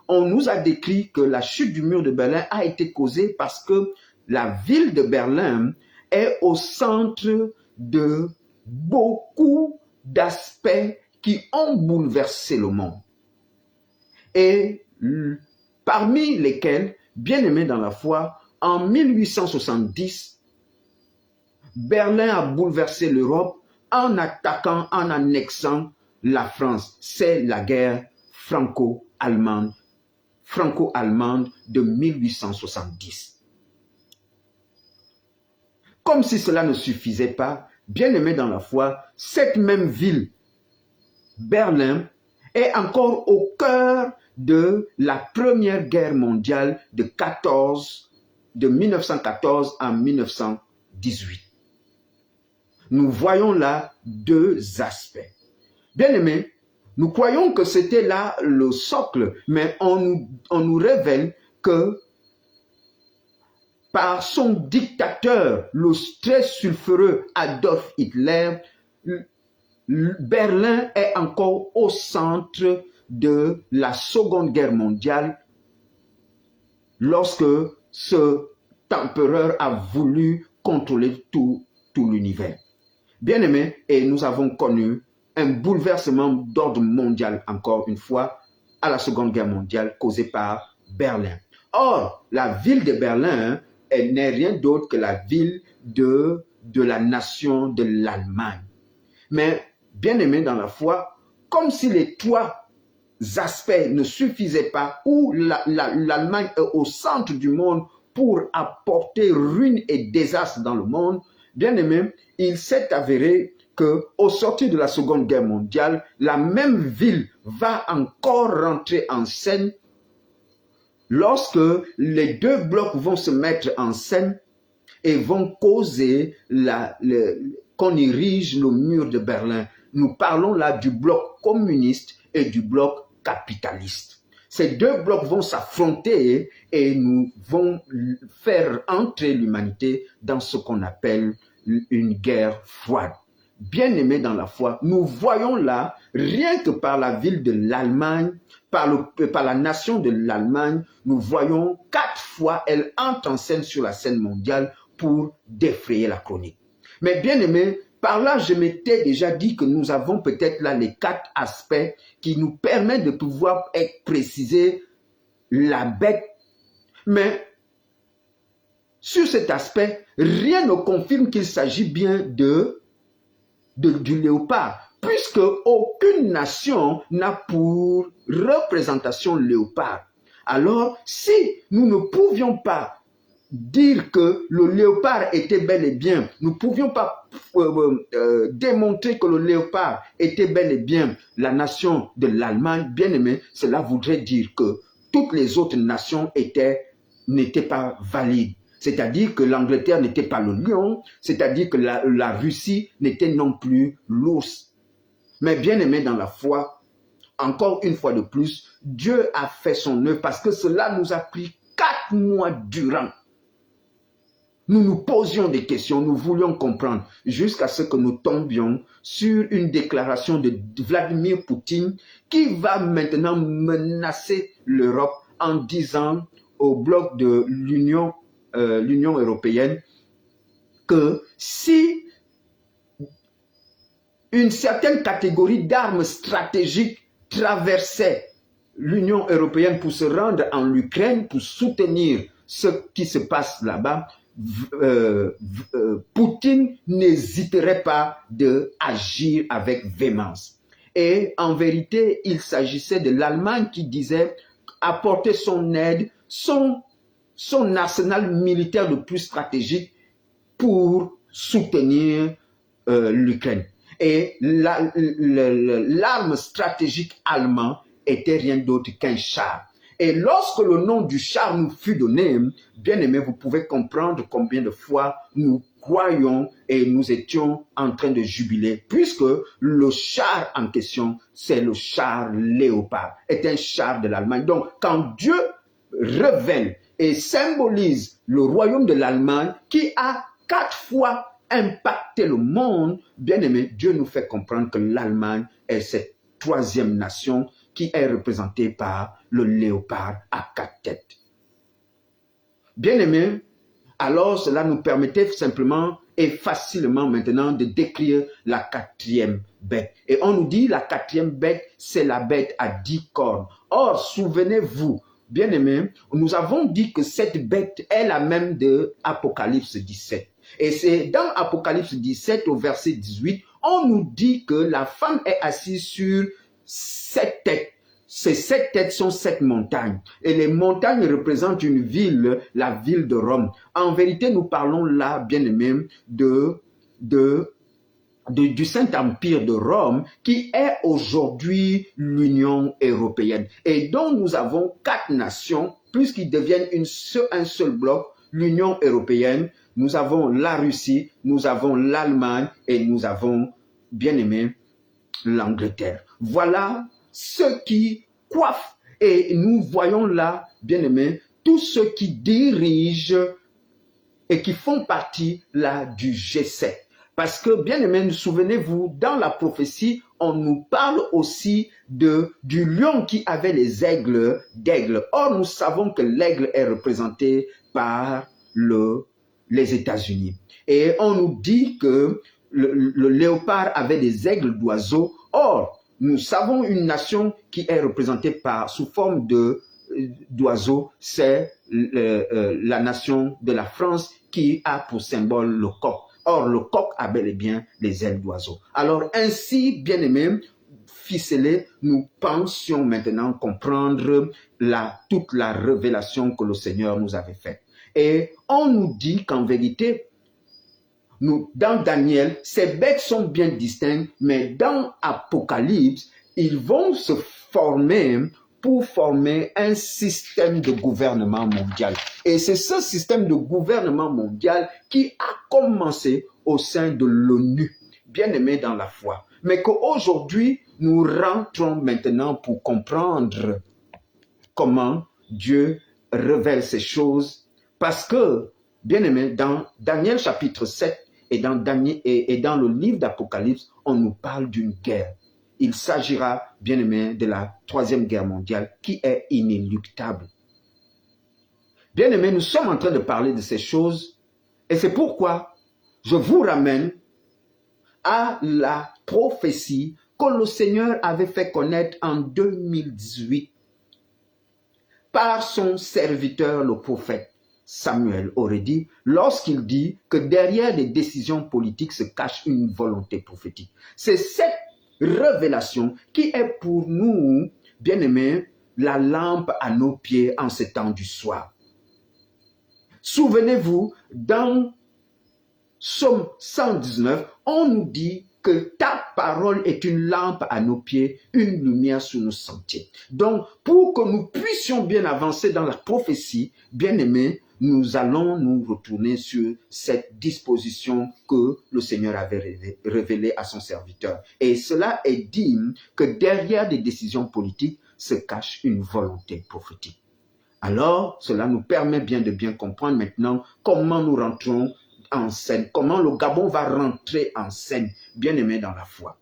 on nous a décrit que la chute du mur de Berlin a été causée parce que la ville de Berlin est au centre de beaucoup d'aspects qui ont bouleversé le monde. Et parmi lesquels, bien aimé dans la foi, en 1870, Berlin a bouleversé l'Europe en attaquant, en annexant la France. C'est la guerre franco-allemande de 1870. Comme si cela ne suffisait pas, bien aimé dans la foi, cette même ville, Berlin, est encore au cœur de la Première Guerre mondiale de 1914 à 1918. Nous voyons là 2 aspects. Bien aimé, nous croyons que c'était là le socle, mais on nous révèle que par son dictateur, le très sulfureux Adolf Hitler, Berlin est encore au centre de la Seconde Guerre mondiale lorsque ce empereur a voulu contrôler tout l'univers. Bien aimé, et nous avons connu un bouleversement d'ordre mondial, encore une fois, à la Seconde Guerre mondiale causé par Berlin. Or, la ville de Berlin n'est rien d'autre que la ville de la nation de l'Allemagne. Mais, bien aimé dans la foi, comme si les trois aspects ne suffisaient pas, où l'Allemagne est au centre du monde pour apporter ruine et désastre dans le monde, bien aimé, il s'est avéré qu'au sortir de la Seconde Guerre mondiale, la même ville va encore rentrer en scène lorsque les deux blocs vont se mettre en scène et vont causer qu'on érige le mur de Berlin. Nous parlons là du bloc communiste et du bloc capitaliste. Ces deux blocs vont s'affronter et nous vont faire entrer l'humanité dans ce qu'on appelle une guerre froide. Bien-aimés dans la foi, nous voyons là, rien que par la ville de l'Allemagne, par la nation de l'Allemagne, nous voyons 4 fois elle entre en scène sur la scène mondiale pour défrayer la chronique. Mais bien-aimés, par là, je m'étais déjà dit que nous avons peut-être là les 4 aspects qui nous permettent de pouvoir préciser la bête. Mais sur cet aspect, rien ne confirme qu'il s'agit bien du léopard, puisque aucune nation n'a pour représentation léopard. Alors, si nous ne pouvions pas dire que le léopard était bel et bien, nous ne pouvions pas démontrer que le léopard était bel et bien la nation de l'Allemagne, bien aimé, cela voudrait dire que toutes les autres nations n'étaient pas valides. C'est-à-dire que l'Angleterre n'était pas le lion, c'est-à-dire que la Russie n'était non plus l'ours. Mais bien aimé dans la foi, encore une fois de plus, Dieu a fait son œuvre parce que cela nous a pris 4 mois durant. Nous nous posions des questions, nous voulions comprendre, jusqu'à ce que nous tombions sur une déclaration de Vladimir Poutine qui va maintenant menacer l'Europe en disant au bloc de l'Union européenne que si une certaine catégorie d'armes stratégiques traversait l'Union européenne pour se rendre en Ukraine, pour soutenir ce qui se passe là-bas, Poutine n'hésiterait pas d'agir avec véhémence. Et en vérité, il s'agissait de l'Allemagne qui disait apporter son aide, son arsenal militaire le plus stratégique pour soutenir l'Ukraine. Et l'arme stratégique allemande était rien d'autre qu'un char. Et lorsque le nom du char nous fut donné, bien aimé, vous pouvez comprendre combien de fois nous croyons et nous étions en train de jubiler, puisque le char en question, c'est le char Léopard, est un char de l'Allemagne. Donc, quand Dieu révèle et symbolise le royaume de l'Allemagne, qui a 4 fois impacté le monde, bien aimé, Dieu nous fait comprendre que l'Allemagne est cette 3e nation qui est représentée par le léopard à 4 têtes. Bien aimé, alors cela nous permettait simplement et facilement maintenant de décrire la 4e bête. Et on nous dit la 4e bête, c'est la bête à 10 cornes. Or, souvenez-vous, bien aimé, nous avons dit que cette bête est la même de Apocalypse 17. Et c'est dans Apocalypse 17 au verset 18, on nous dit que la femme est assise sur 7 têtes. Ces 7 têtes sont 7 montagnes. Et les montagnes représentent une ville, la ville de Rome. En vérité, nous parlons là, bien aimé, du Saint-Empire de Rome, qui est aujourd'hui l'Union européenne. Et dont nous avons 4 nations, puisqu'ils deviennent un seul bloc, l'Union européenne. Nous avons la Russie, nous avons l'Allemagne et nous avons, bien aimé, l'Angleterre. Voilà ce qui coiffe. Et nous voyons là, bien aimé, tous ceux qui dirigent et qui font partie là du G7. Parce que, bien aimé, souvenez-vous, dans la prophétie, on nous parle aussi du lion qui avait les aigles d'aigle. Or, nous savons que l'aigle est représenté par les États-Unis. Et on nous dit que le léopard avait des aigles d'oiseaux. Or, nous savons une nation qui est représentée sous forme d'oiseaux, c'est la nation de la France qui a pour symbole le coq. Or, le coq a bel et bien les ailes d'oiseau. Alors, ainsi, bien aimé, ficelé, nous pensions maintenant comprendre toute la révélation que le Seigneur nous avait faite. Et on nous dit qu'en vérité, dans Daniel, ces bêtes sont bien distinctes, mais dans Apocalypse, ils vont se former pour former un système de gouvernement mondial. Et c'est ce système de gouvernement mondial qui a commencé au sein de l'ONU, bien aimé dans la foi. Mais qu'aujourd'hui, nous rentrons maintenant pour comprendre comment Dieu révèle ces choses. Parce que, bien aimé, dans Daniel chapitre 7 et dans le livre d'Apocalypse, on nous parle d'une guerre. Il s'agira, bien aimé, de la Troisième Guerre mondiale qui est inéluctable. Bien aimé, nous sommes en train de parler de ces choses et c'est pourquoi je vous ramène à la prophétie que le Seigneur avait fait connaître en 2018 par son serviteur, le prophète Samuel aurait dit, lorsqu'il dit que derrière les décisions politiques se cache une volonté prophétique. C'est cette révélation qui est pour nous, bien-aimés, la lampe à nos pieds en ce temps du soir. Souvenez-vous, dans Psaume 119, on nous dit que ta parole est une lampe à nos pieds, une lumière sur nos sentiers. Donc, pour que nous puissions bien avancer dans la prophétie, bien-aimés, nous allons nous retourner sur cette disposition que le Seigneur avait révélée à son serviteur. Et cela est dit que derrière des décisions politiques se cache une volonté prophétique. Alors, cela nous permet bien de bien comprendre maintenant comment nous rentrons en scène, comment le Gabon va rentrer en scène, bien aimé dans la foi.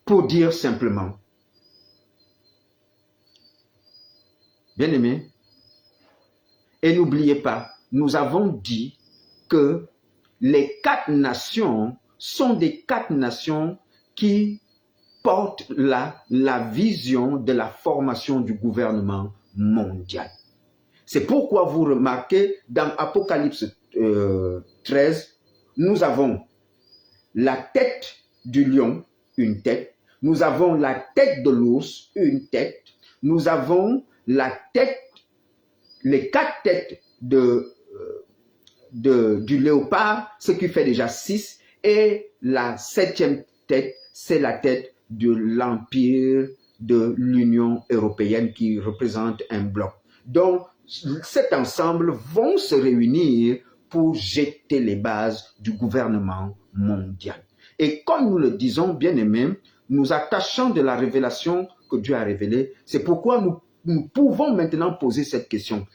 Pour dire simplement, bien aimé, et n'oubliez pas, nous avons dit que les 4 nations sont des 4 nations qui portent la vision de la formation du gouvernement mondial. C'est pourquoi vous remarquez dans Apocalypse 13, nous avons la tête du lion, une tête. Nous avons la tête de l'ours, une tête. Nous avons les 4 têtes du léopard, ce qui fait déjà 6. Et la 7e tête, c'est la tête de l'Empire de l'Union européenne qui représente un bloc. Donc, cet ensemble vont se réunir pour jeter les bases du gouvernement mondial. Et comme nous le disons, bien aimés, nous attachons de la révélation que Dieu a révélée. C'est pourquoi nous pouvons maintenant poser cette question.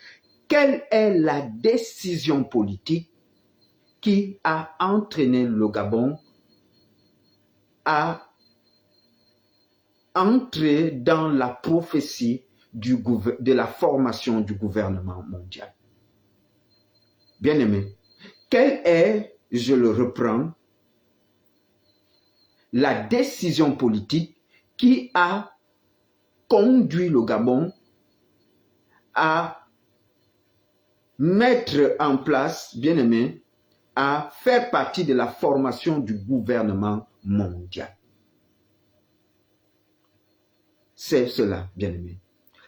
Quelle est la décision politique qui a entraîné le Gabon à entrer dans la prophétie de la formation du gouvernement mondial? Bien-aimé, quelle est, je le reprends, la décision politique qui a conduit le Gabon à mettre en place, bien-aimé, à faire partie de la formation du gouvernement mondial? C'est cela, bien-aimé.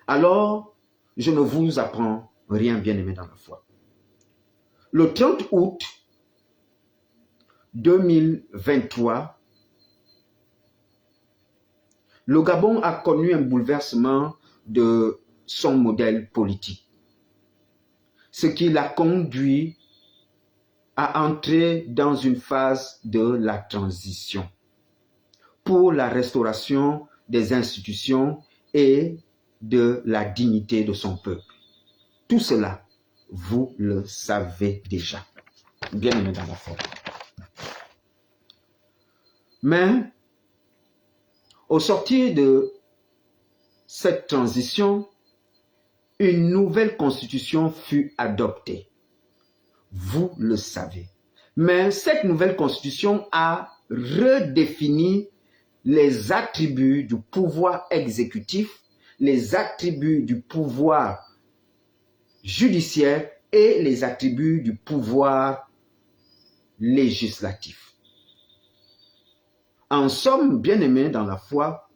Alors, je ne vous apprends rien, bien-aimé, dans la foi. Le 30 août 2023, le Gabon a connu un bouleversement de son modèle politique, ce qui l'a conduit à entrer dans une phase de la transition pour la restauration des institutions et de la dignité de son peuple. Tout cela vous le savez déjà. Bien-aimés dans la foi. Mais, au sortir de cette transition, une nouvelle constitution fut adoptée. Vous le savez. Mais cette nouvelle constitution a redéfini les attributs du pouvoir exécutif, les attributs du pouvoir judiciaire et les attributs du pouvoir législatif. En somme, bien-aimés dans la foi,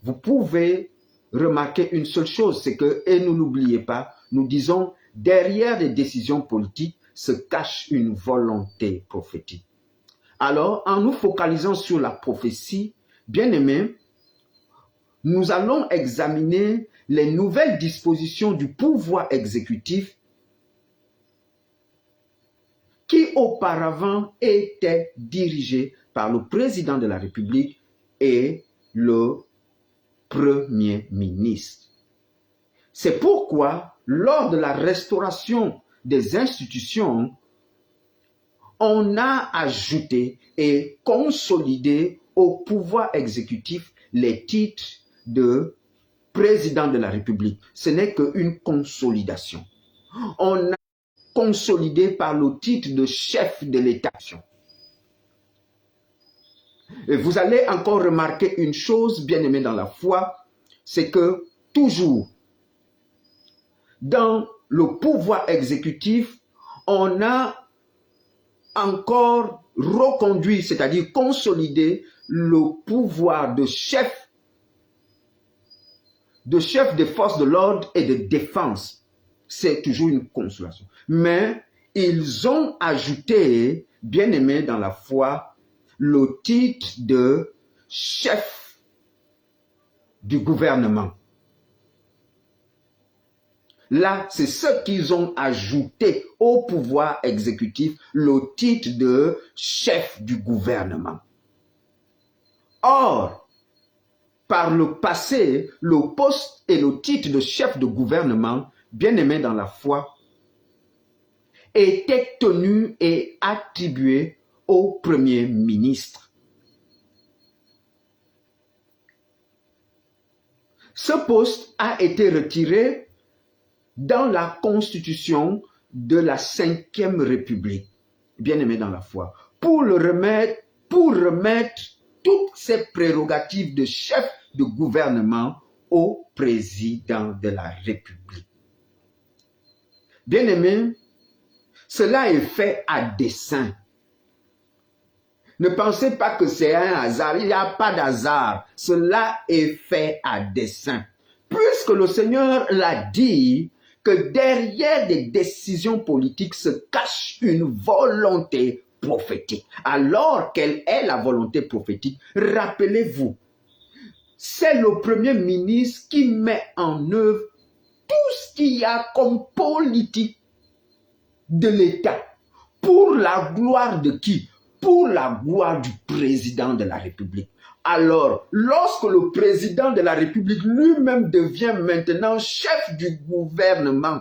vous pouvez remarquer une seule chose, c'est que, et ne l'oubliez pas, nous disons, derrière les décisions politiques se cache une volonté prophétique. Alors, en nous focalisant sur la prophétie, bien-aimés, nous allons examiner les nouvelles dispositions du pouvoir exécutif qui auparavant étaient dirigées par le président de la République et le Premier ministre. C'est pourquoi, lors de la restauration des institutions, on a ajouté et consolidé au pouvoir exécutif les titres de président de la République. Ce n'est qu'une consolidation. On a consolidé par le titre de chef de l'État. Et vous allez encore remarquer une chose, bien-aimés dans la foi, c'est que toujours dans le pouvoir exécutif, on a encore reconduit, c'est-à-dire consolidé le pouvoir de chef des forces de l'ordre et de défense. C'est toujours une consolation. Mais ils ont ajouté, bien-aimés dans la foi, le titre de chef du gouvernement. Là, c'est ce qu'ils ont ajouté au pouvoir exécutif, le titre de chef du gouvernement. Or, par le passé, le poste et le titre de chef de gouvernement, bien-aimé dans la foi, étaient tenus et attribués au Premier ministre. Ce poste a été retiré dans la Constitution de la Ve République, bien-aimé dans la foi, pour remettre toutes ces prérogatives de chef de gouvernement au président de la République. Bien-aimé, cela est fait à dessein. Ne pensez pas que c'est un hasard, il n'y a pas d'hasard. Cela est fait à dessein. Puisque le Seigneur l'a dit, que derrière des décisions politiques se cache une volonté prophétique. Alors, quelle est la volonté prophétique? Rappelez-vous, c'est le Premier ministre qui met en œuvre tout ce qu'il y a comme politique de l'État. Pour la gloire de qui? Pour la gloire du président de la République. Alors, lorsque le président de la République lui-même devient maintenant chef du gouvernement,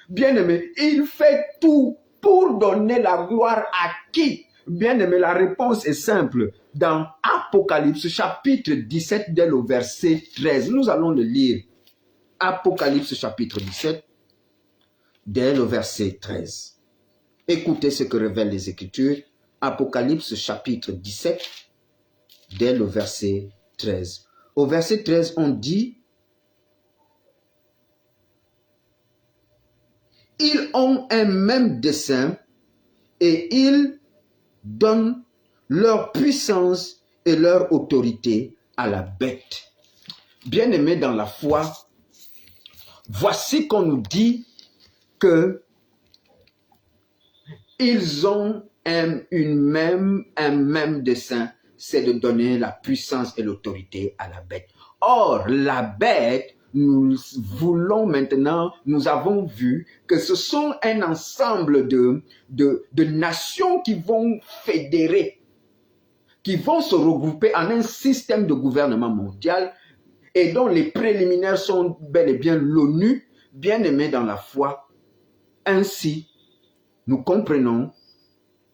bien-aimé, il fait tout pour donner la gloire à qui? Bien-aimé, la réponse est simple. Dans Apocalypse chapitre 17, dès le verset 13, nous allons le lire. Apocalypse chapitre 17, dès le verset 13. Écoutez ce que révèlent les Écritures. Apocalypse chapitre 17, dès le verset 13. Au verset 13, on dit, « Ils ont un même dessein et ils donnent leur puissance et leur autorité à la bête. » Bien-aimés dans la foi, voici qu'on nous dit que ils ont un même dessein, c'est de donner la puissance et l'autorité à la bête. Or, la bête, nous avons vu que ce sont un ensemble de nations qui vont fédérer, qui vont se regrouper en un système de gouvernement mondial et dont les préliminaires sont bel et bien l'ONU, bien aimé dans la foi. Ainsi, nous comprenons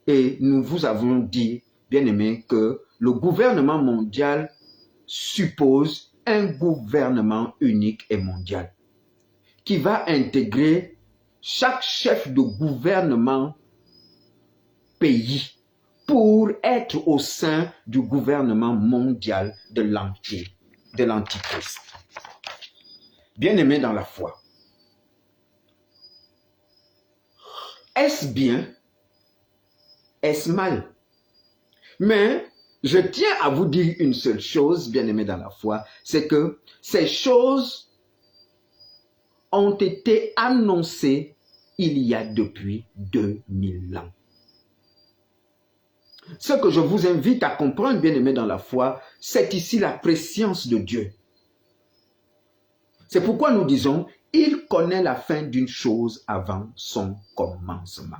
et nous vous avons dit, bien-aimés, que le gouvernement mondial suppose un gouvernement unique et mondial qui va intégrer chaque chef de gouvernement pays pour être au sein du gouvernement mondial de l'Antichrist. Bien-aimés dans la foi, est-ce bien? Est-ce mal? Mais je tiens à vous dire une seule chose, bien-aimés dans la foi, c'est que ces choses ont été annoncées il y a depuis 2000 ans. Ce que je vous invite à comprendre, bien-aimés dans la foi, c'est ici la préscience de Dieu. C'est pourquoi nous disons, il connaît la fin d'une chose avant son commencement.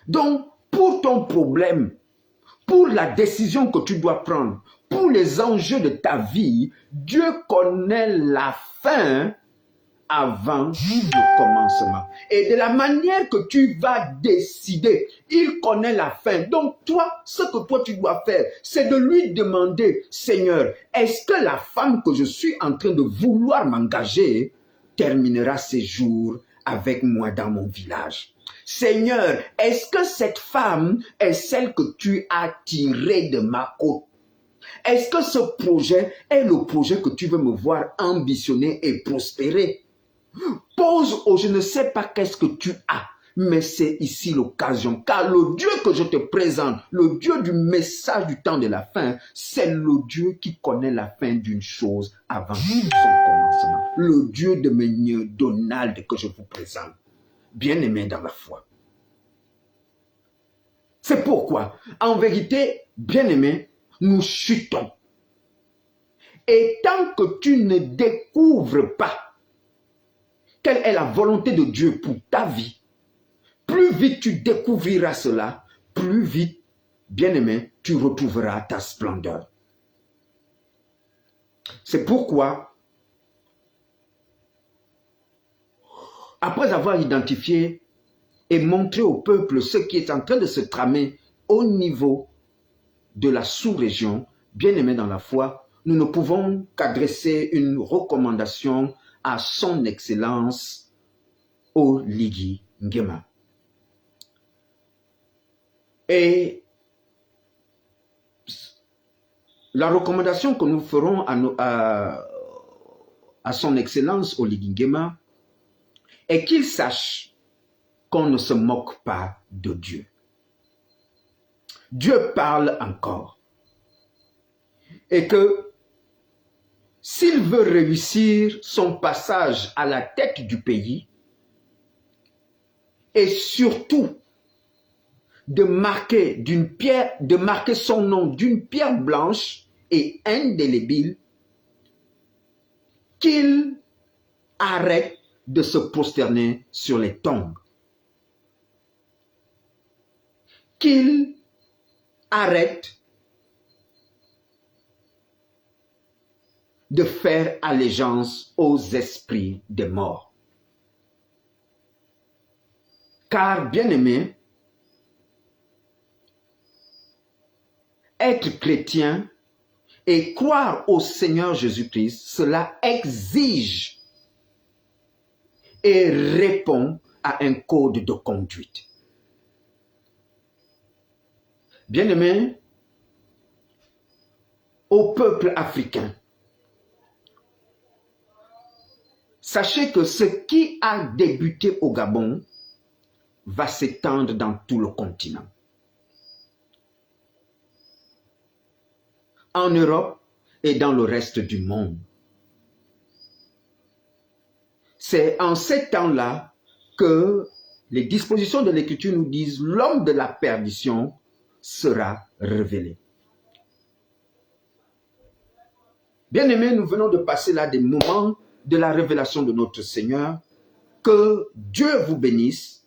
Donc, pour ton problème, pour la décision que tu dois prendre, pour les enjeux de ta vie, Dieu connaît la fin avant le commencement. Et de la manière que tu vas décider, il connaît la fin. Donc toi, ce que toi tu dois faire, c'est de lui demander, Seigneur, est-ce que la femme que je suis en train de vouloir m'engager terminera ses jours avec moi dans mon village? Seigneur, est-ce que cette femme est celle que tu as tirée de ma côte? Est-ce que ce projet est le projet que tu veux me voir ambitionner et prospérer? Pose au je ne sais pas qu'est-ce que tu as, mais c'est ici l'occasion, car le Dieu que je te présente, le Dieu du message du temps de la fin, c'est le Dieu qui connaît la fin d'une chose avant son commencement. Le Dieu de M. Donald que je vous présente, bien-aimé dans la foi. C'est pourquoi, en vérité, bien-aimé, nous chutons. Et tant que tu ne découvres pas quelle est la volonté de Dieu pour ta vie, plus vite tu découvriras cela, plus vite, bien-aimé, tu retrouveras ta splendeur. C'est pourquoi, après avoir identifié et montré au peuple ce qui est en train de se tramer au niveau de la sous-région, bien-aimé dans la foi, nous ne pouvons qu'adresser une recommandation à son excellence Oligui Nguema. Et la recommandation que nous ferons à son excellence Oligui Nguema est qu'il sache qu'on ne se moque pas de Dieu. Dieu parle encore. Et que s'il veut réussir son passage à la tête du pays, et surtout de marquer son nom d'une pierre blanche et indélébile, qu'il arrête de se prosterner sur les tombes. Qu'il arrête de faire allégeance aux esprits des morts. Car, bien-aimé, être chrétien et croire au Seigneur Jésus-Christ, cela exige et répond à un code de conduite. Bien-aimé, au peuple africain, sachez que ce qui a débuté au Gabon va s'étendre dans tout le continent. En Europe et dans le reste du monde. C'est en ces temps-là que les dispositions de l'Écriture nous disent l'homme de la perdition sera révélé. Bien-aimés, nous venons de passer là des moments de la révélation de notre Seigneur. Que Dieu vous bénisse.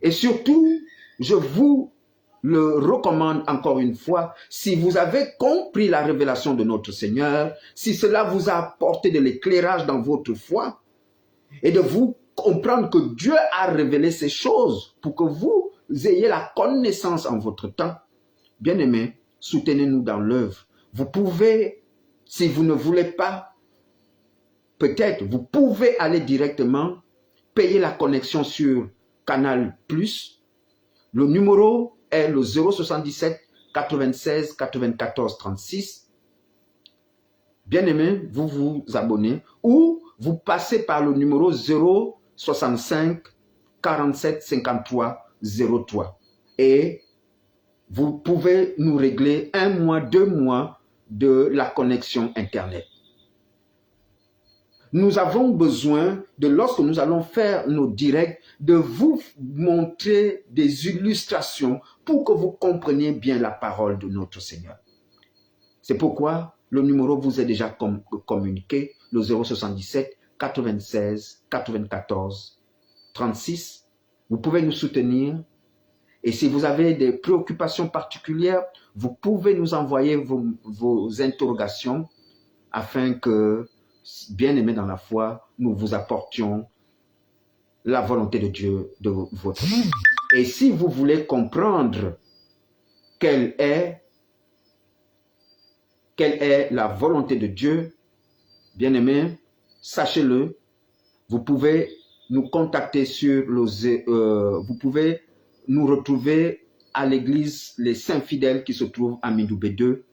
Et surtout, je vous le recommande encore une fois, si vous avez compris la révélation de notre Seigneur, si cela vous a apporté de l'éclairage dans votre foi, et de vous comprendre que Dieu a révélé ces choses pour que vous ayez la connaissance en votre temps. Bien-aimés, soutenez-nous dans l'œuvre. Vous pouvez, si vous ne voulez pas, peut-être, vous pouvez aller directement payer la connexion sur Canal+. Le numéro est le 077 96 94 36. Bien-aimés, vous vous abonnez ou vous passez par le numéro 065 47 53 03 et vous pouvez nous régler 1 mois, 2 mois de la connexion Internet. Nous avons besoin de, lorsque nous allons faire nos directs, de vous montrer des illustrations pour que vous compreniez bien la parole de notre Seigneur. C'est pourquoi le numéro vous est déjà communiqué, le 077 96 94 36. Vous pouvez nous soutenir. Et si vous avez des préoccupations particulières, vous pouvez nous envoyer vos interrogations afin que, bien-aimés dans la foi, nous vous apportions la volonté de Dieu de votre vie. Et si vous voulez comprendre quelle est la volonté de Dieu, bien-aimés, sachez-le, vous pouvez nous contacter sur vous pouvez nous retrouver à l'église Les Saints Fidèles qui se trouve à Mindoubé 2,